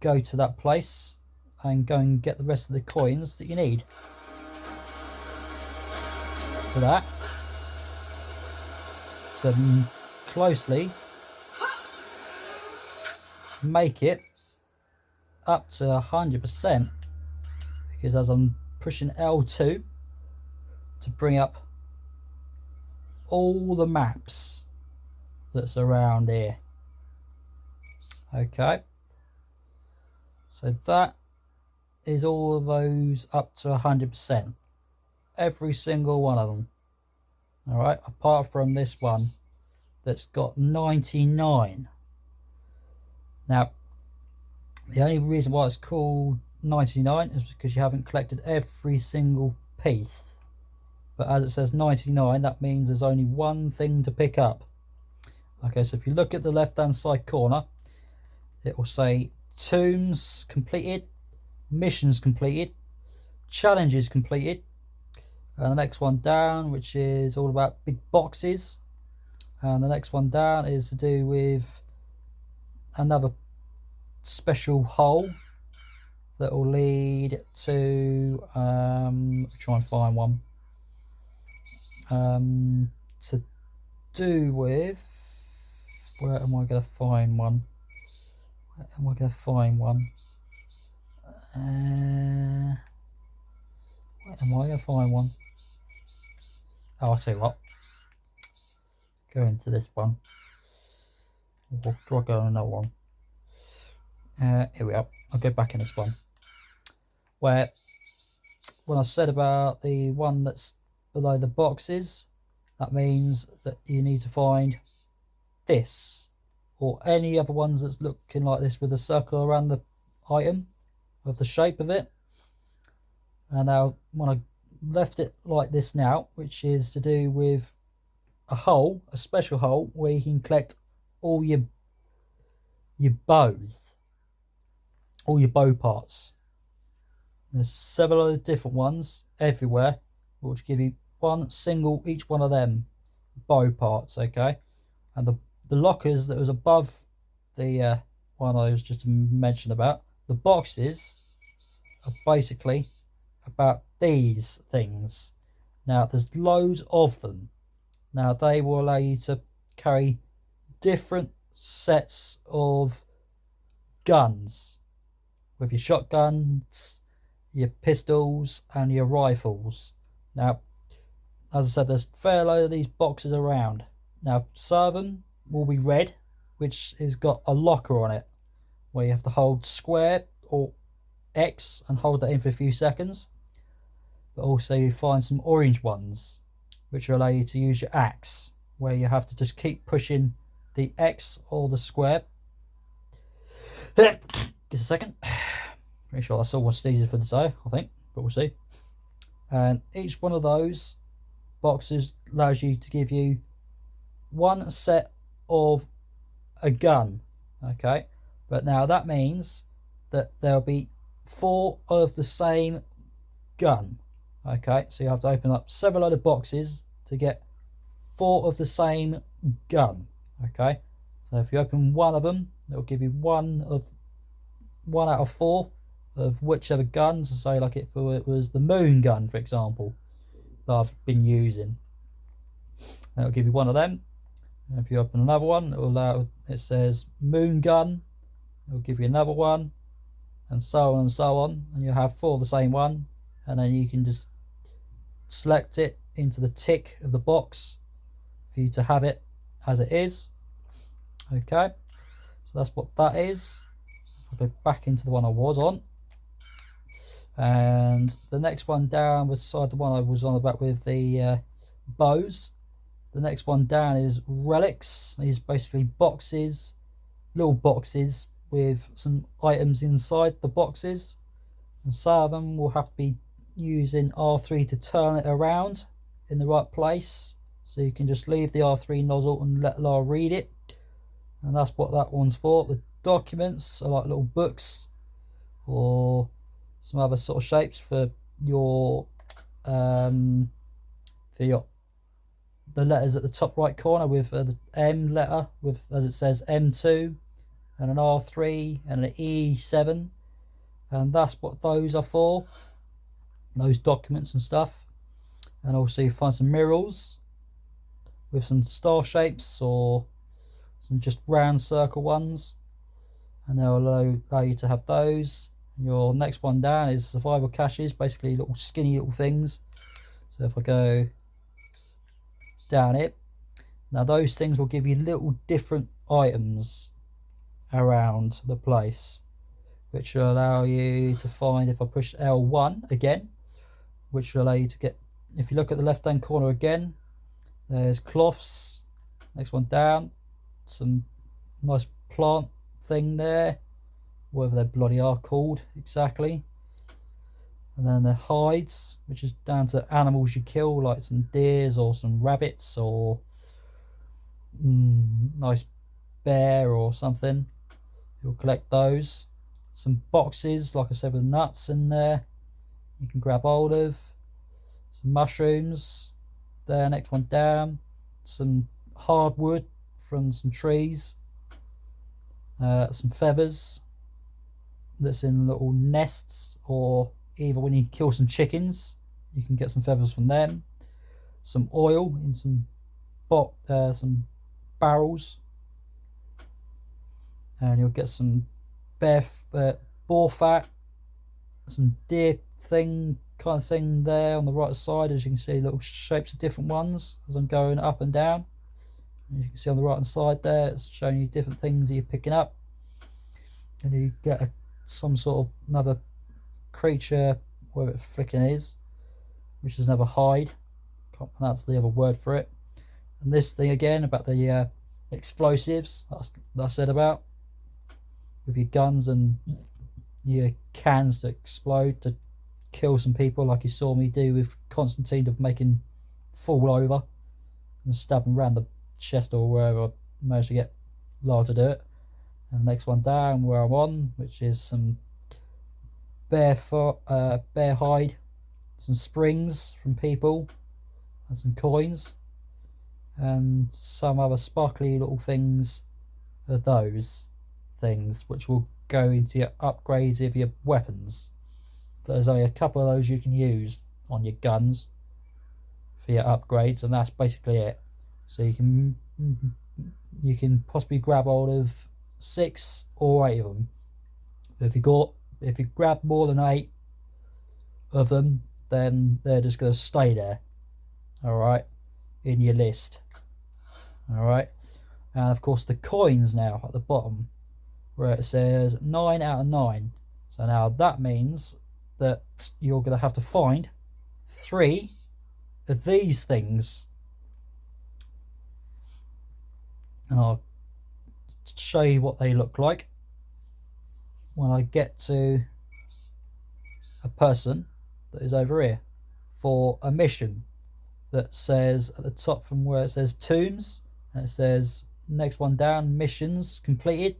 A: go to that place and go and get the rest of the coins that you need for that. So closely make it up to 100%, because as I'm pushing L2 to bring up all the maps that's around here. Okay, so that is all of those up to 100%, every single one of them. All right, apart from this one that's got 99. Now, the only reason why it's called 99 is because you haven't collected every single piece. But as it says 99, that means there's only one thing to pick up. Okay, so if you look at the left hand side corner, it will say tombs completed, missions completed, challenges completed, and the next one down, which is all about big boxes, and the next one down is to do with another special hole that will lead to try and find one to do with, where am I going to find one? Where am I going to find one? Where am I going to find one? Oh, I'll tell you what. Go into this one. Or do I go on another one? Here we are. I'll go back in this one. Where, when I said about the one that's below the boxes, that means that you need to find this. Or any other ones that's looking like this with a circle around the item of the shape of it. And now when I left it like this now, which is to do with a hole, a special hole where you can collect all your bows, all your bow parts. There's several different ones everywhere, which give you one single each one of them bow parts. Okay, and the lockers that was above the one I was just mentioned about, the boxes are basically about these things. Now there's loads of them. Now they will allow you to carry different sets of guns, with your shotguns, your pistols and your rifles. Now, as I said, there's a fair load of these boxes around. Now some of them will be red, which has got a locker on it, where you have to hold square or X and hold that in for a few seconds. But also you find some orange ones, which will allow you to use your axe, where you have to just keep pushing the X or the square. Just a second. Pretty sure that's all what's needed for today, I think, but we'll see. And each one of those boxes allows you to give you one set of a gun. Okay, but now that means that there'll be 4 of the same gun. Okay, so you have to open up several other boxes to get 4 of the same gun. Okay, so if you open one of them, it'll give you one out of 4 of whichever guns. So say like if it was the moon gun, for example, that I've been using, and it'll give you one of them. And if you open another one, it says moon gun, it'll give you another one, and so on and so on, and you'll have 4 of the same one, and then you can just select it into the tick of the box for you to have it as it is. Okay, so that's what that is. I'll go back into the one I was on, and the next one down beside the one I was on about with the bows, the next one down is relics. These basically boxes, little boxes with some items inside the boxes, and some of them will have to be using R3 to turn it around in the right place, so you can just leave the R3 nozzle and let Lara read it, and that's what that one's for. The documents are like little books or some other sort of shapes for your the letters at the top right corner, with the M letter with, as it says, M2 and an R3 and an E7, and that's what those are for, those documents and stuff. And also you find some mirrors with some star shapes or some just round circle ones, and they'll allow you to have those. Your next one down is survival caches, basically little skinny little things. So if I go down it, now those things will give you little different items around the place, which will allow you to find, if I push L1 again, which will allow you to get, if you look at the left hand corner again, there's cloths. Next one down, some nice plant thing there, whatever they bloody are called exactly. And then the hides, which is down to animals you kill, like some deers or some rabbits or nice bear or something. You'll collect those. Some boxes, like I said, with nuts in there, you can grab hold of. Some mushrooms there, next one down. Some hardwood from some trees. Some feathers that's in little nests, or either when you kill some chickens, you can get some feathers from them. Some oil in some barrels, and you'll get some boar fat some deer thing kind of thing there on the right side. As you can see, little shapes of different ones as I'm going up and down. As you can see on the right hand side there, it's showing you different things that you're picking up. And you get some sort of another creature, whatever it flicking is, which is another hide. Can't pronounce the other word for it. And this thing again about the explosives that I said about, with your guns and your cans that explode to kill some people, like you saw me do with Constantine, of making fall over and stab them around the chest or wherever I managed to get Lara to do it. And the next one down where I'm on, which is some bear hide, some springs from people, and some coins, and some other sparkly little things of those things, which will go into your upgrades of your weapons. But there's only a couple of those you can use on your guns for your upgrades, and that's basically it. So you can possibly grab hold of 6 or 8 of them. If you grab more than 8 of them, then they're just going to stay there, alright, in your list. Alright, and of course the coins now at the bottom, where it says 9 out of 9. So now that means that you're going to have to find 3 of these things. And I'll show you what they look like when I get to a person that is over here for a mission that says at the top, from where it says tombs, and it says next one down, missions completed,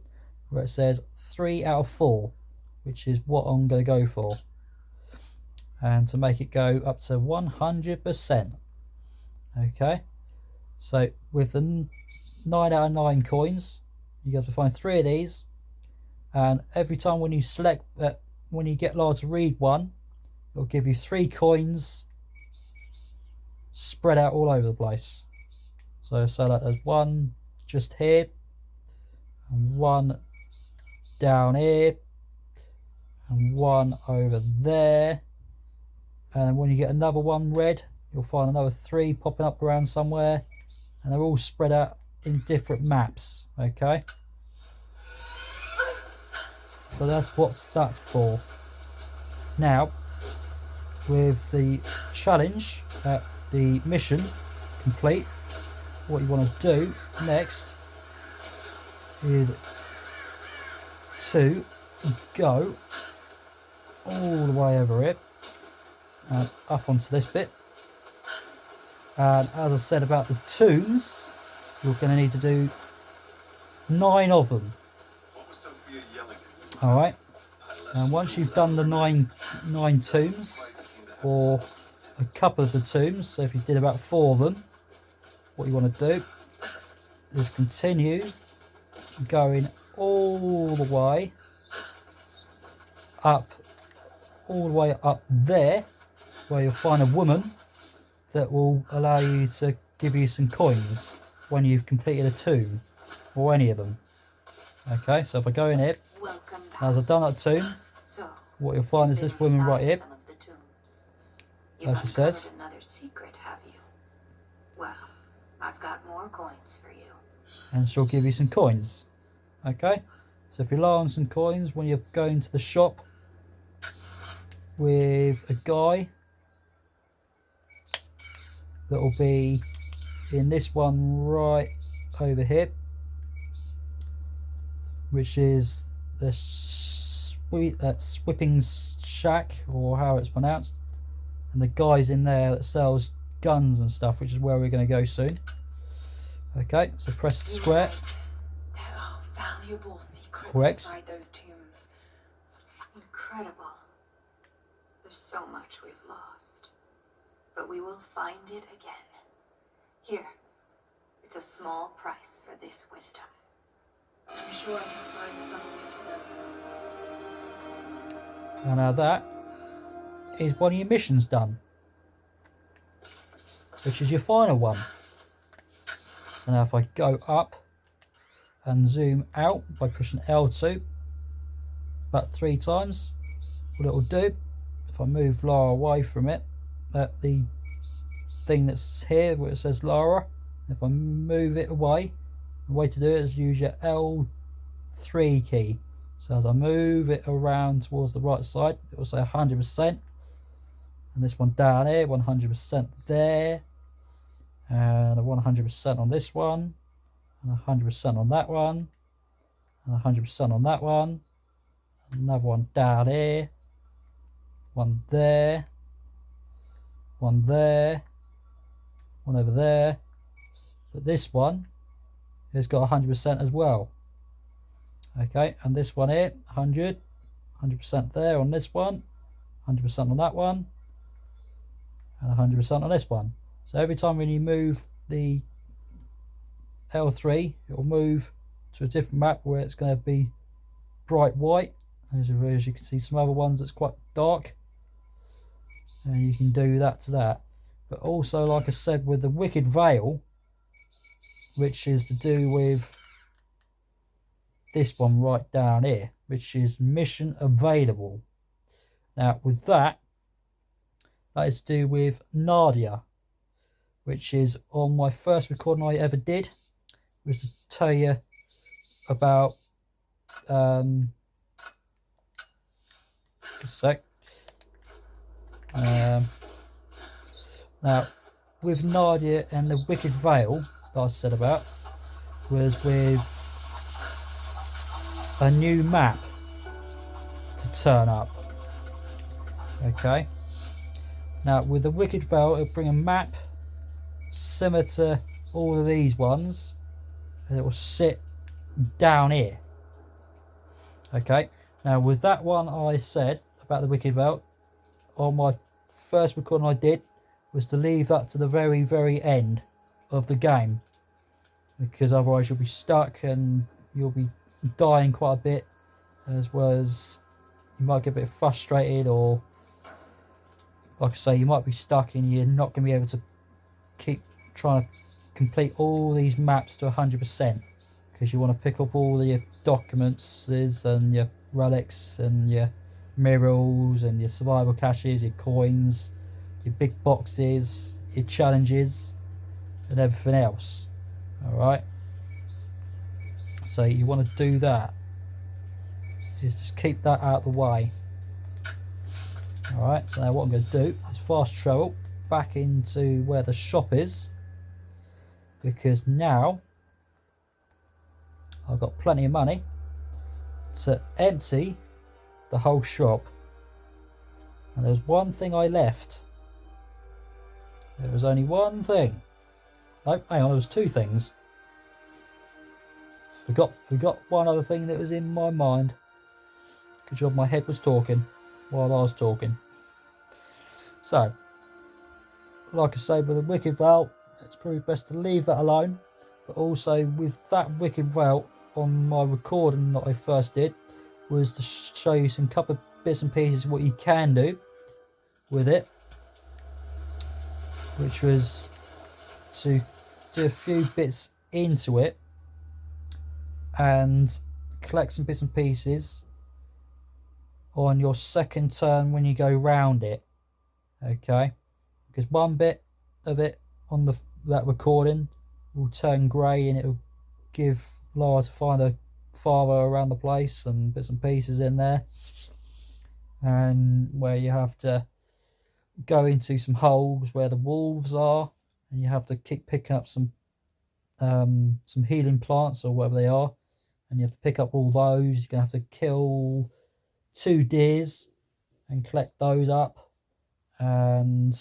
A: where it says 3 out of 4, which is what I'm going to go for, and to make it go up to 100%. Okay, so with the 9 out of 9 coins, you have to find 3 of these, and every time when you select when you get Lara to read one, it'll give you 3 coins spread out all over the place. So like there's one just here, and one down here, and one over there, and when you get another one read, you'll find another 3 popping up around somewhere, and they're all spread out in different maps. Okay, so that's what that's for. Now, with the challenge, the mission complete, what you want to do next is to go all the way over it and up onto this bit. And as I said about the tombs, you're going to need to do 9 of them. Alright, and once you've done the nine tombs, or a couple of the tombs, so if you did about 4 of them, what you want to do is continue going all the way up there, where you'll find a woman that will allow you to give you some coins when you've completed a tomb, or any of them. Okay, so if I go in here, as I've done that tomb, what you'll find is this woman right here. As she says,
B: another secret, have you? Well, I've got more coins for you.
A: And she'll give you some coins. Okay, so if you rely on some coins when you're going to the shop with a guy, that will be in this one right over here, which is the Swipping Shack, or how it's pronounced, and the guy's in there that sells guns and stuff, which is where we're going to go soon. Okay, so press the square.
B: There are valuable secrets
A: Correct.
B: inside those tombs. Incredible. There's so much we've lost, but we will find it again. Here, it's a small price for this wisdom. I'm sure I can find some use for them.
A: And now that is one of your missions done, which is your final one. So now if I go up and zoom out by pushing L2 about 3 times, what it'll do, if I move Lara away from it, the thing that's here where it says Lara, if I move it away, the way to do it is use your L3 key. So as I move it around towards the right side, it will say 100%. And this one down here, 100% there. And a 100% on this one. And 100% on that one. And 100% on that one. Another one down here. One there. One there. One over there. But this one has got 100% as well. Okay, and this one here, 100% there on this one, 100% on that one, and 100% on this one. So every time when you move the L3, it will move to a different map where it's going to be bright white. As you can see, some other ones that's quite dark, and you can do that to that. But also, like I said, with the Wicked Veil, which is to do with this one right down here, which is mission available. Now with that is to do with Nadia, which is on my first recording I ever did, was to tell you about a sec. Now with Nadia and the Wicked Veil that I said about was with a new map to turn up. Okay, now with the Wicked Veil, it'll bring a map similar to all of these ones, and it will sit down here. Okay, now with that one I said about the Wicked Veil on my first recording I did was to leave that to the very, very end of the game, because otherwise you'll be stuck and you'll be dying quite a bit, as well as you might get a bit frustrated, or like I say, you might be stuck and you're not going to be able to keep trying to complete all these maps to 100%, because you want to pick up all your documents and your relics and your mirrors and your survival caches, your coins, your big boxes, your challenges and everything else. Alright, so you want to do that, is just keep that out of the way. Alright, so now what I'm going to do is fast travel back into where the shop is, because now I've got plenty of money to empty the whole shop. And there's one thing I left. There was only one thing. No, hang on, there was two things. Forgot one other thing that was in my mind. Good job my head was talking while I was talking. So, like I say, with the Wicked Veil, it's probably best to leave that alone. But also with that Wicked Veil on my recording that I first did, was to show you some couple of bits and pieces of what you can do with it, which was to do a few bits into it and collect some bits and pieces on your second turn when you go round it. Okay, because one bit of it on that recording will turn grey, and it will give Lara to find her father around the place and bits and pieces in there, and where you have to go into some holes where the wolves are, and you have to keep picking up some healing plants or whatever they are, and you have to pick up all those. You're gonna have to kill 2 deers and collect those up and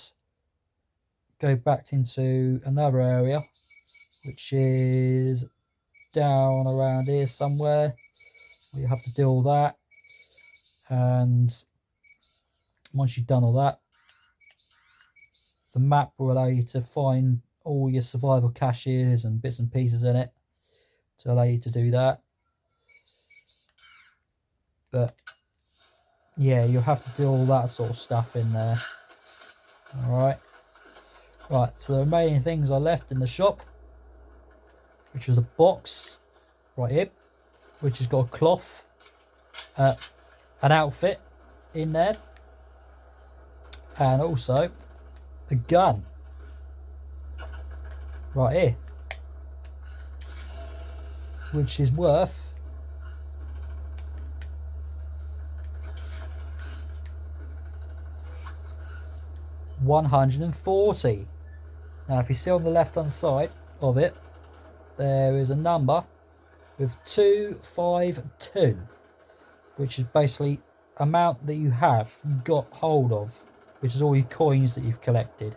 A: go back into another area, which is down around here somewhere. You have to do all that, and once you've done all that, the map will allow you to find all your survival caches and bits and pieces in it to allow you to do that. But yeah, you'll have to do all that sort of stuff in there. Alright. Right, so the remaining things I left in the shop, which was a box right here, which has got a cloth, an outfit, in there, and also a gun right here, which is worth $140. Now, if you see on the left hand side of it, there is a number with 252, which is basically amount that you have got hold of, which is all your coins that you've collected.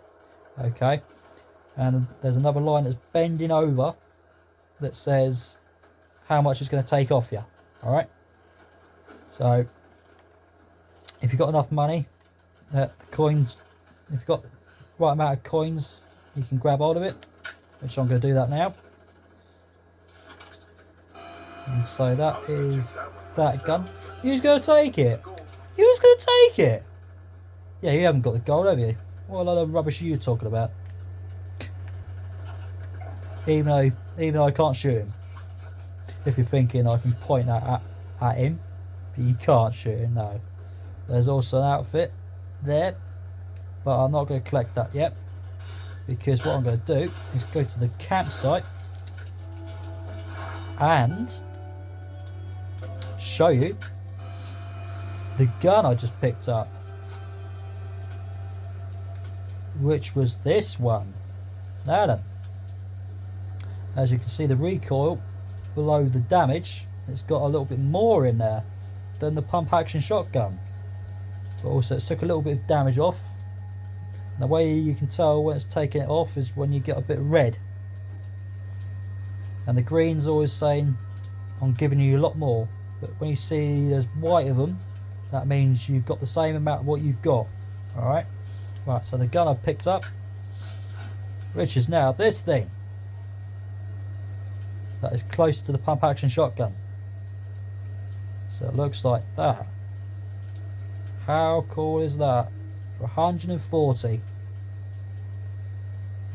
A: Okay, and there's another line that's bending over that says how much it's going to take off you. All right, so if you've got enough money, the coins, if you've got the right amount of coins, you can grab hold of it, which I'm going to do that now. And so that is that gun. Who's going to take it? Who's going to take it? Yeah, you haven't got the gold, have you? What a lot of rubbish are you talking about? Even though I can't shoot him. If you're thinking I can point that at him, but you can't shoot him, no. There's also an outfit there, but I'm not going to collect that yet, because what I'm going to do is go to the campsite and show you the gun I just picked up, which was this one. Now then, as you can see, the recoil below the damage, it's got a little bit more in there than the pump action shotgun, but also it's took a little bit of damage off. And the way you can tell when it's taking it off is when you get a bit red, and the green's always saying I'm giving you a lot more, but when you see there's white of them, that means you've got the same amount of what you've got. Alright, right, so the gun I picked up, which is now this thing that is close to the pump action shotgun. So it looks like that. How cool is that? For 140.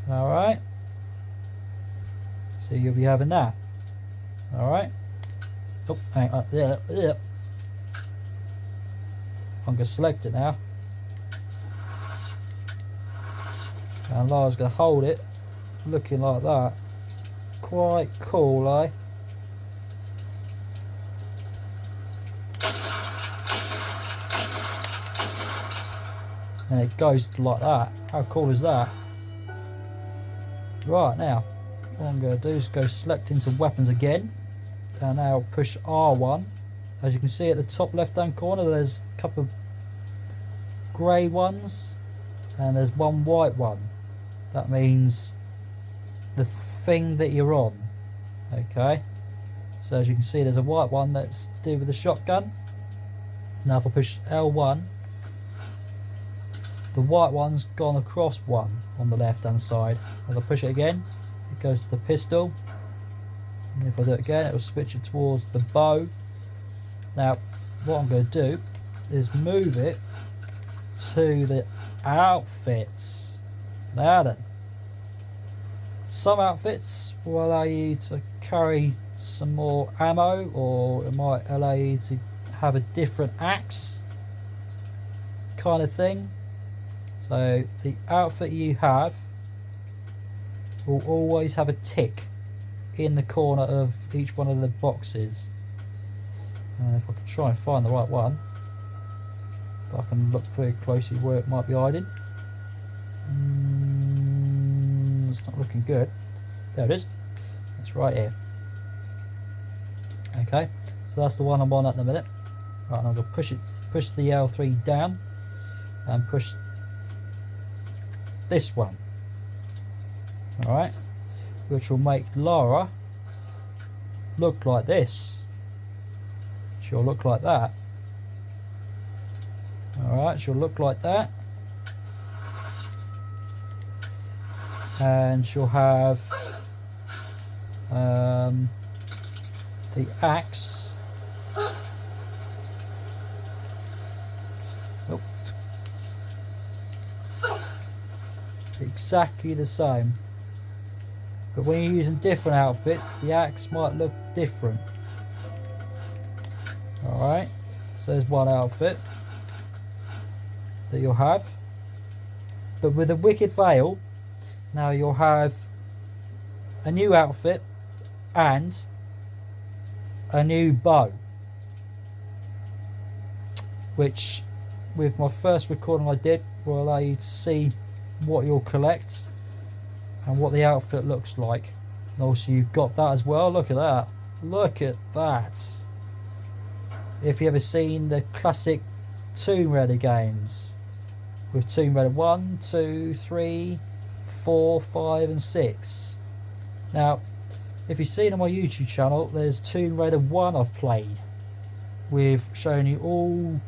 A: Alright, so you'll be having that. Alright, oh, hang on, yeah. I'm going to select it now, and Lara's going to hold it looking like that. Quite cool, eh? And it goes like that. How cool is that? Right, now what I'm going to do is go select into weapons again, and now push R1. As you can see at the top left hand corner, there's a couple of grey ones and there's one white one. That means the thing that you're on. Okay, so as you can see, there's a white one that's to do with the shotgun. So now if I push L1, the white one's gone across one on the left hand side. As I push it again, it goes to the pistol, and if I do it again, it will switch it towards the bow. Now what I'm going to do is move it to the outfits. Now then, some outfits will allow you to carry some more ammo, or it might allow you to have a different axe kind of thing. So the outfit you have will always have a tick in the corner of each one of the boxes. If I can try and find the right one, but I can look very closely where it might be hiding. It's not looking good. There it is. It's right here. Okay, so that's the one I'm on at the minute. Right, and I'm going to push the L3 down and push this one. Alright, which will make Lara look like this. She'll look like that. Alright, she'll look like that. And she'll have the axe. Oh. Exactly the same. But when you're using different outfits, the axe might look different. Alright, so there's one outfit. that you'll have. But with the Wicked Veil, now you'll have a new outfit and a new bow, which with my first recording I did will allow you to see what you'll collect and what the outfit looks like. And also you've got that as well. Look at that. Look at that. If you ever seen the classic Tomb Raider games with Tomb Raider 1, 2, 3, 4, 5 and 6. Now if you've seen on my YouTube channel, there's Tomb Raider 1 I've played with showing you all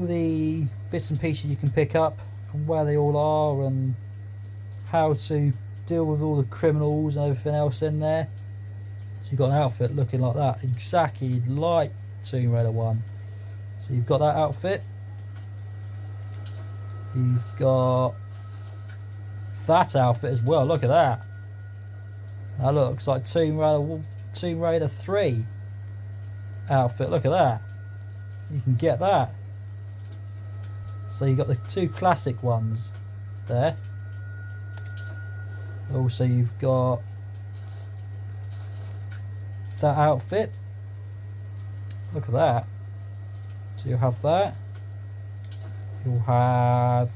A: the bits and pieces you can pick up and where they all are and how to deal with all the criminals and everything else in there. So you've got an outfit looking like that, exactly like Tomb Raider 1. So you've got that outfit. You've got that outfit as well. Look at that. That looks like Tomb Raider 3 outfit. Look at that. You can get that. So you've got the two classic ones there. Also you've got that outfit. Look at that. So you'll have that. You'll have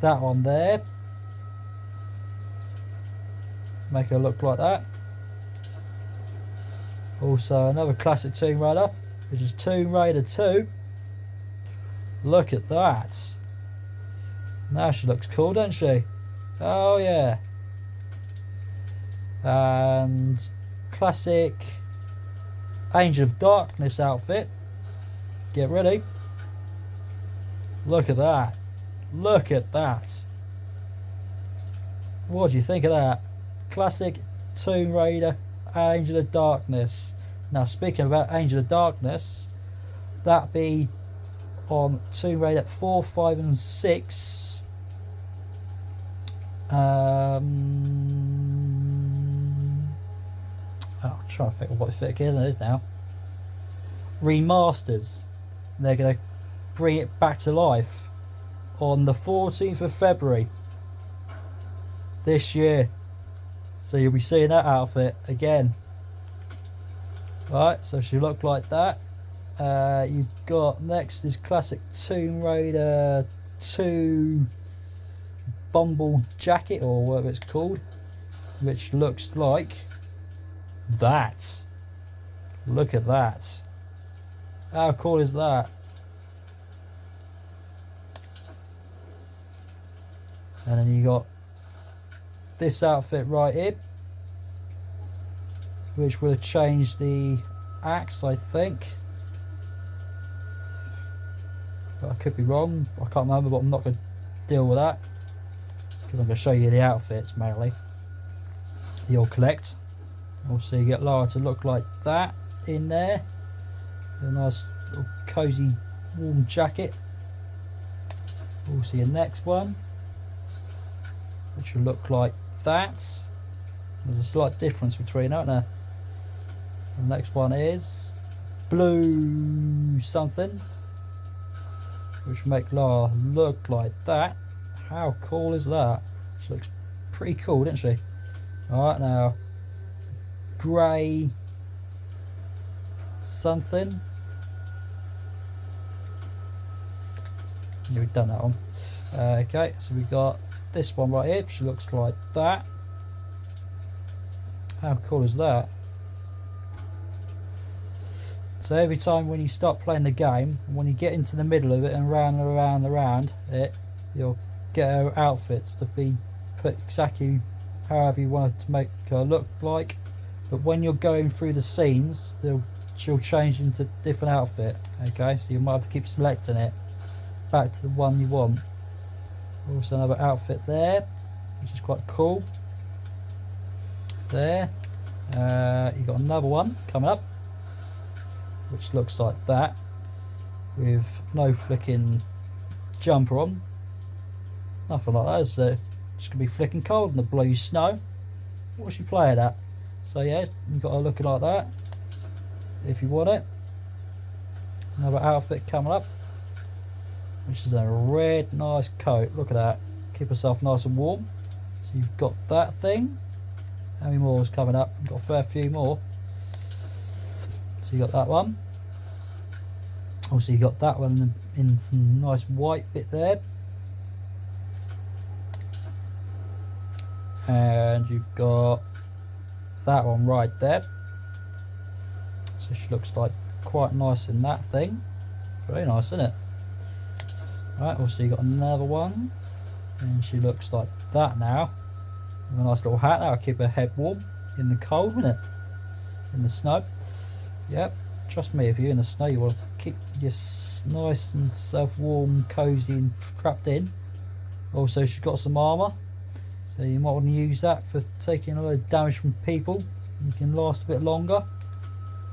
A: that one there. Make it look like that. Also another classic Tomb Raider, which is Tomb Raider 2. Look at that. Now she looks cool, doesn't she? Oh yeah. And classic Angel of Darkness outfit. Get ready. Look at that. Look at that. What do you think of that? Classic Tomb Raider Angel of Darkness. Now speaking about Angel of Darkness, that be on Tomb Raider 4, 5 and 6. I'm trying to think of what thick it is now. Remasters. They're going to bring it back to life on the 14th of February this year. So you'll be seeing that outfit again. Right, so she looked like that. You've got next is classic Tomb Raider 2 Bumble jacket or whatever it's called, which looks like that. Look at that. How cool is that? And then you got this outfit right here, which would have changed the axe, I think. But I could be wrong. I can't remember, but I'm not going to deal with that because I'm going to show you the outfits mainly. You'll collect. Also, you get Lara to look like that in there. A nice little cozy, warm jacket. Also, your next one, which will look like that. There's a slight difference between, aren't there? The next one is blue something, which will make Lara look like that. How cool is that? She looks pretty cool, doesn't she? Alright, now grey something. Yeah, we've done that one. Okay, so we got this one right here. She looks like that. How cool is that? So every time when you start playing the game, when you get into the middle of it and round and around and around it, you'll get her outfits to be put exactly however you want it to make her look like. But when you're going through the scenes, she'll change into a different outfit. Okay, so you might have to keep selecting it back to the one you want. Also another outfit there, which is quite cool. There, you got another one coming up, which looks like that, with no flicking jumper on. Nothing like that, is it? It's gonna be flicking cold in the blue snow. What's she playing at? So yeah, you've got to look like that if you want it. Another outfit coming up, which is a red nice coat. Look at that. Keep yourself nice and warm. So you've got that thing. How many more is coming up? You've got a fair few more. So you got that one. Also you got that one in some nice white bit there. And you've got that one right there. So she looks like quite nice in that thing. Very nice, isn't it? Right, also you got another one. And she looks like that now. With a nice little hat. That'll keep her head warm in the cold, won't it? In the snow. Yep. Trust me, if you're in the snow, you want to keep your nice and self warm, cozy and trapped in. Also, she's got some armour. So you might want to use that for taking a lot of damage from people. You can last a bit longer.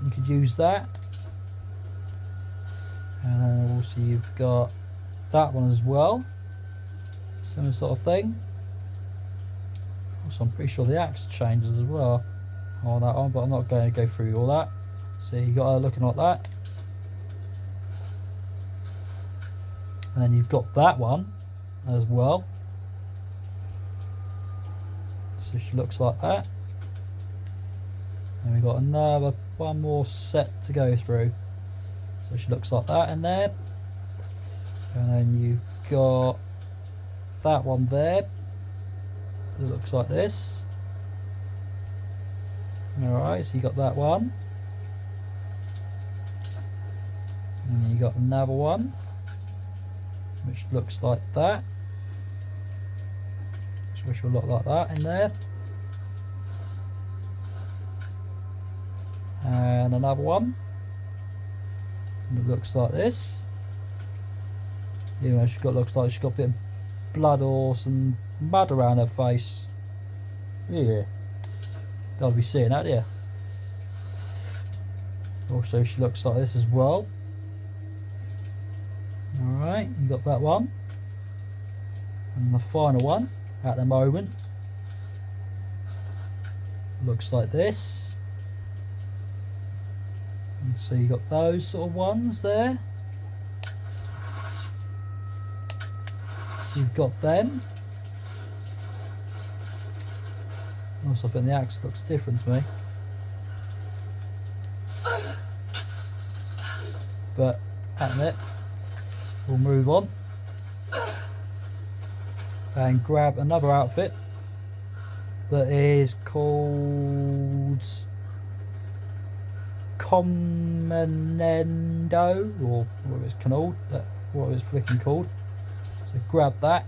A: You could use that. And then also you've got that one as well. Similar sort of thing. Also I'm pretty sure the axe changes as well on that one, but I'm not going to go through all that. So you got her looking like that. And then you've got that one as well. So she looks like that. And we've got one more set to go through. So she looks like that in there. And then you've got that one there. It looks like this. Alright, so you got that one. And then you got another one, which looks like that. Which will look like that in there. And another one. And it looks like this. You know, looks like she's got a bit of blood or some mud around her face. Yeah. Gotta be seeing that, yeah. Also, she looks like this as well. Alright, you got that one. And the final one at the moment looks like this. And so you got those sort of ones there. So you've got them. Also, I think the axe looks different to me. But at a minute, we'll move on and grab another outfit that is called Comendo, or whatever it's called, what it's freaking called. So grab that.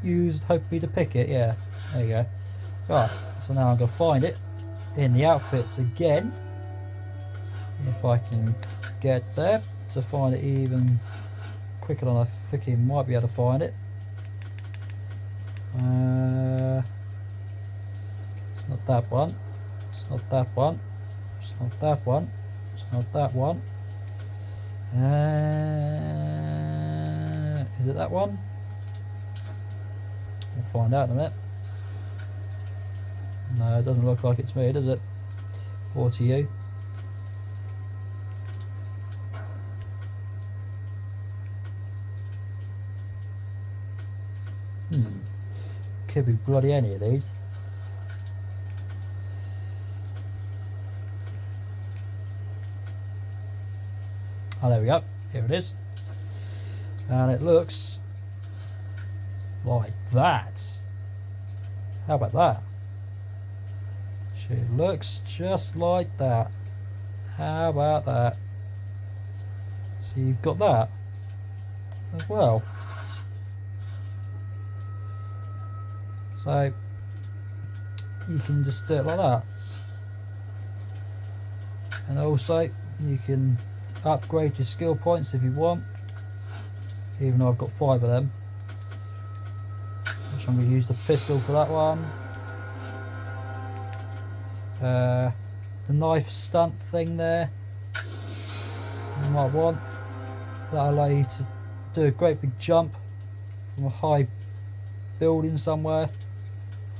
A: Used hope me to pick it, yeah. There you go. Right, so now I'm gonna find it in the outfits again. If I can get there to find it even quicker than I think I might be able to find it. It's not that one. It's not that one. It's not that one. It's not that one. Is it that one? We'll find out in a minute. No, it doesn't look like it's me, does it? Or to you. Could be bloody any of these. Oh, there we go. Here it is. And it looks like that. How about that? She looks just like that. How about that? So you've got that as well. So you can just do it like that. And also you can upgrade your skill points if you want, even though I've got 5 of them, which I'm going to use the pistol for that one. The knife stunt thing there you might want. That'll allow you to do a great big jump from a high building somewhere,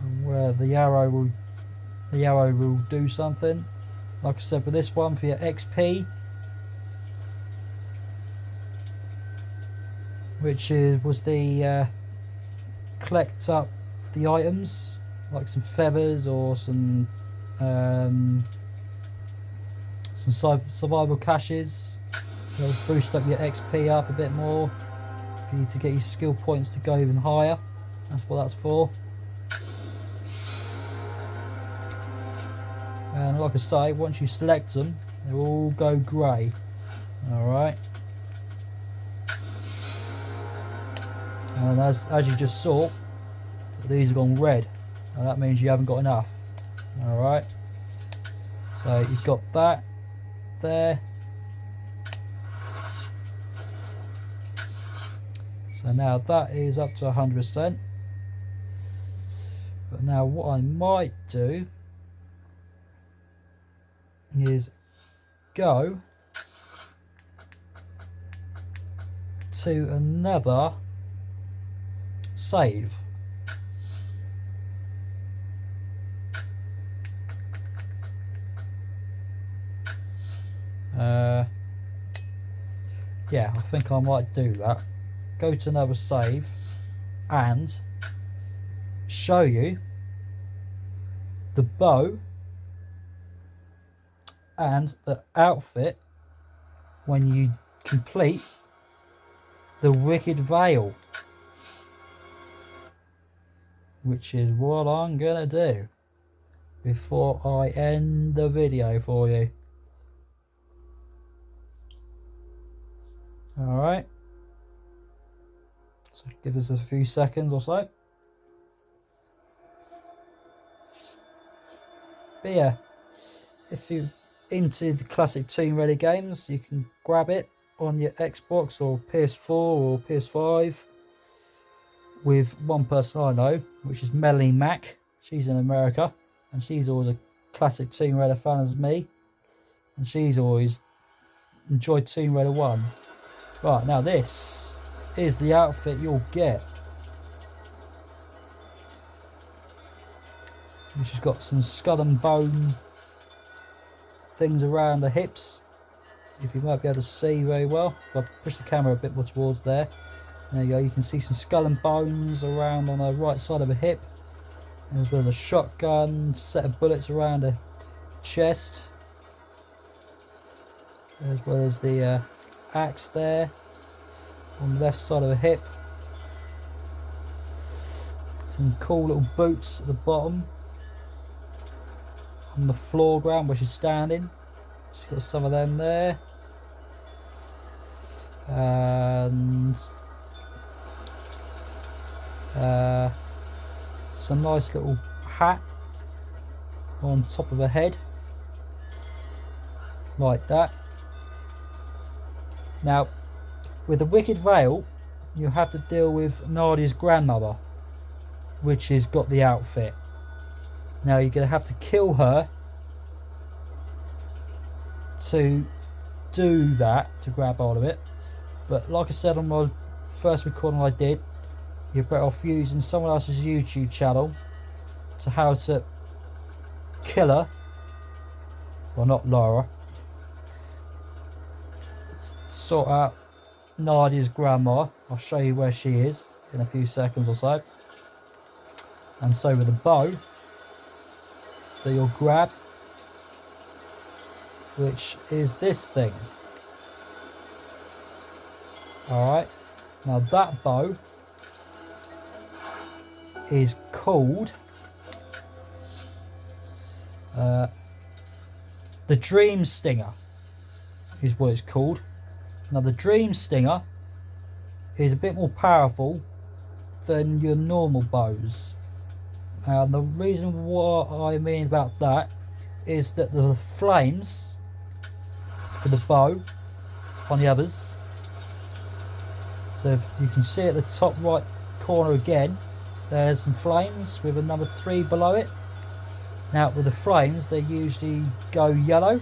A: and where the arrow will the arrow will do something. Like I said, with this one, for your XP, which was the collect up the items, like some feathers or some survival caches. It'll boost up your XP up a bit more for you to get your skill points to go even higher. That's what that's for. And like I say, once you select them, they'll all go grey. Alright. And as you just saw, these have gone red. And that means you haven't got enough. Alright. So you've got that there. So now that is up to 100%. But now what I might do is go to another save. Yeah, I think I might do that. Go to another save and show you the bow and the outfit when you complete the Wicked Veil, which is what I'm gonna do before I end the video for you. Alright, so give us a few seconds or so. But yeah, if you're into the classic Tomb Raider games, you can grab it on your Xbox or PS4 or PS5 with one person I know, which is Melanie Mack. She's in America and she's always a classic Tomb Raider fan as me, and she's always enjoyed Tomb Raider 1. Right, now this is the outfit you'll get, which has got some skull and bone things around the hips, if you might be able to see very well. I'll push the camera a bit more towards there. There you go, you can see some skull and bones around on the right side of the hip, as well as a shotgun, set of bullets around the chest, as well as the axe there on the left side of the hip. Some cool little boots at the bottom on the floor ground where she's standing. She's got some of them there, and some nice little hat on top of her head like that. Now, with the Wicked Veil, you have to deal with Nadia's grandmother, which has got the outfit. Now, you're going to have to kill her to do that, to grab hold of it. But like I said on my first recording I did, you're better off using someone else's YouTube channel to how to kill her. Well, not Laura. Sort out Nadia's grandma. I'll show you where she is in a few seconds or so. And so with the bow that you'll grab, which is this thing. Alright, now that bow is called the Dream Stinger, is what it's called. Now the Dream Stinger is a bit more powerful than your normal bows. And the reason what I mean about that is that the flames for the bow on the others, so if you can see at the top right corner again, there's some flames with a number 3 below it. Now with the flames, they usually go yellow,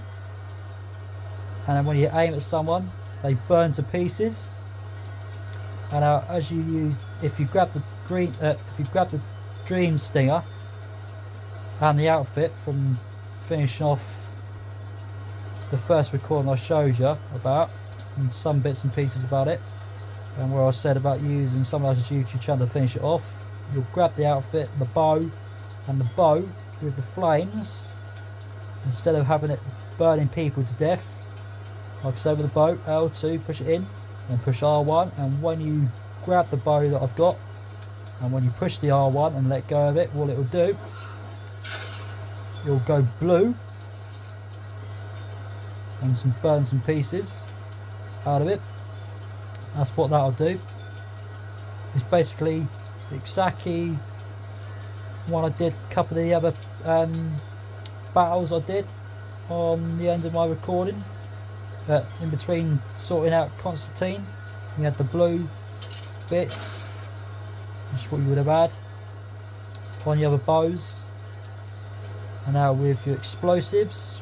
A: and then when you aim at someone, they burn to pieces. And as you use, if you grab the Dream Stinger and the outfit from finishing off the first recording I showed you about, and some bits and pieces about it, and where I said about using someone else's YouTube channel to finish it off. You'll grab the outfit, the bow, and the bow with the flames, instead of having it burning people to death. Like I said with the bow, L2, push it in, and push R1, and when you grab the bow that I've got, and when you push the R1 and let go of it, what it will do, it'll go blue, and burn some pieces out of it. That's what that'll do. It's basically exactly what I did a couple of the other battles I did on the end of my recording. In between sorting out Constantine, you had the blue bits, which is what you would have had on the other bows. And now with your explosives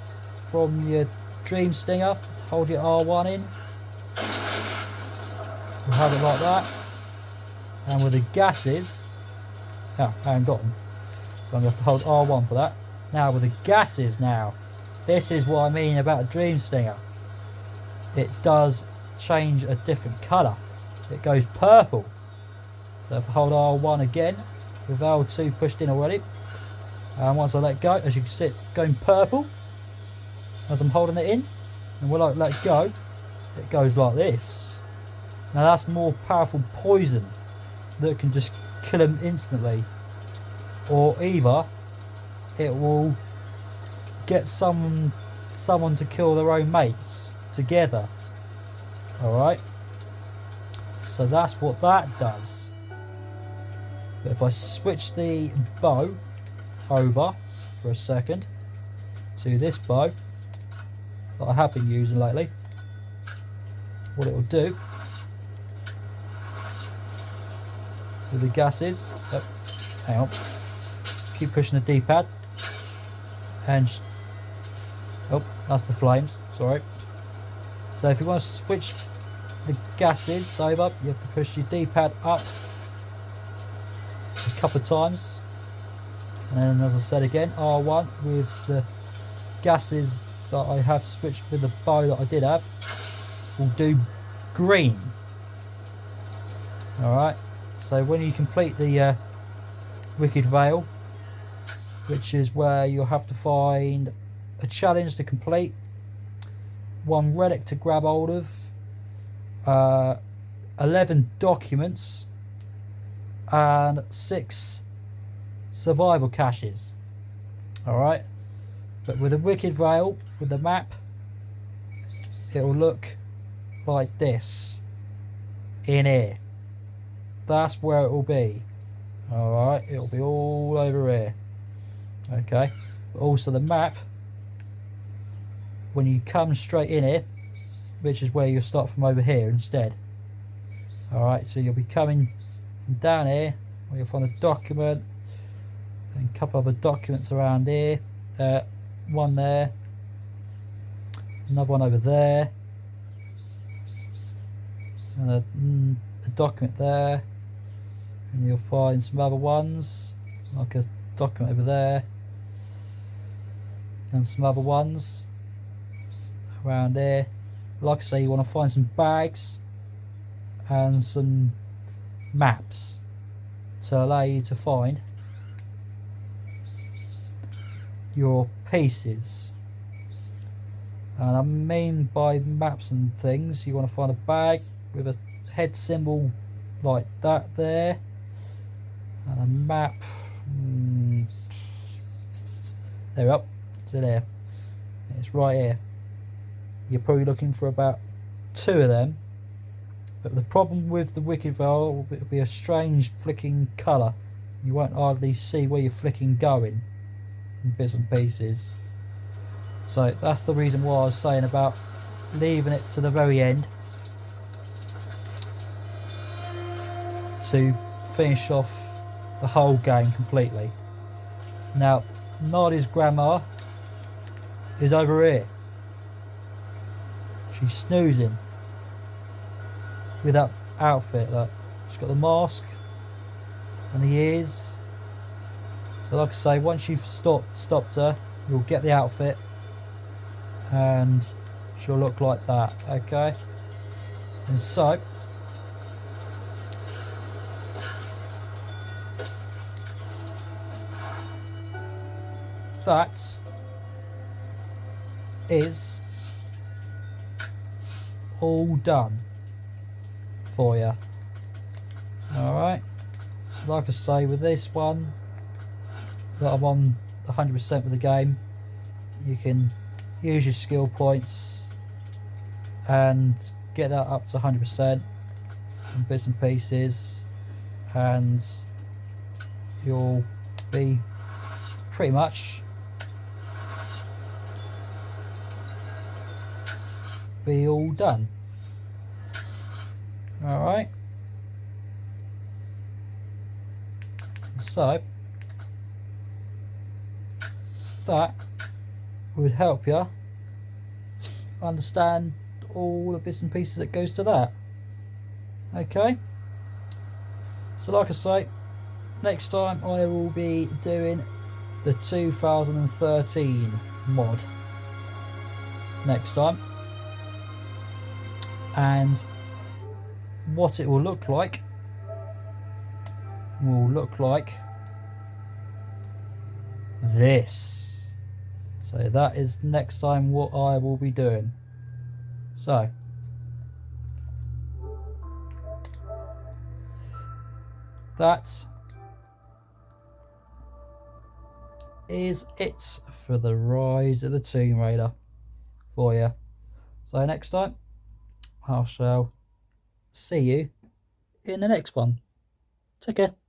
A: from your Dream Stinger, hold your R1 in. We'll have it like that. And with the gases, I haven't got them, so I'm going to have to hold R1 for that. Now with the gases, now this is what I mean about a Dream Stinger. It does change a different colour. It goes purple. So if I hold R1 again with L2 pushed in already, and once I let go, as you can see it going purple as I'm holding it in, and when I let go, it goes like this. Now that's more powerful poison that can just kill them instantly, or either it will get someone to kill their own mates together. Alright, so that's what that does. But if I switch the bow over for a second to this bow that I have been using lately, what it will do with the gases, hang on, keep pushing the D-pad, and that's the flames, sorry. So if you want to switch the gases over, you have to push your D-pad up a couple of times, and then as I said again, R1 with the gases that I have switched with the bow that I did have will do green. Alright, so when you complete the Wicked Vale, which is where you'll have to find a challenge to complete, one relic to grab hold of, 11 documents, and 6 survival caches. Alright, but with the Wicked Vale, with the map, it will look like this in here. That's where it will be. Alright, it'll be all over here. Okay, but also the map, when you come straight in here, which is where you'll start from over here instead. Alright, so you'll be coming from down here, where you'll find a document, and a couple other documents around here. One there, another one over there, and a document there, and you'll find some other ones, like a document over there, and some other ones around there. Like I say, you want to find some bags and some maps to allow you to find your pieces. And I mean by maps and things, you want to find a bag with a head symbol like that there, and a map. There up to there. It's right here. You're probably looking for about 2 of them, but the problem with the Wicked Vale, it'll be a strange flicking colour. You won't hardly see where you're flicking going in bits and pieces. So that's the reason why I was saying about leaving it to the very end to finish off the whole game completely. Now Nadia's grandma is over here. She's snoozing with that outfit. Look, she's got the mask and the ears So like I say, once you've stopped her, you'll get the outfit and she'll look like that, okay? And so that is all done for you. Alright, so like I say, with this one that I'm on 100% with the game, you can use your skill points and get that up to 100% in bits and pieces, and you'll be pretty much all done. Alright, so that would help you understand all the bits and pieces that goes to that. Okay, so like I say, next time I will be doing the 2013 mod next time, and what it will look like this. So that is next time what I will be doing. So that is it for the Rise of the Tomb Raider for you. So next time I shall see you in the next one. Take care.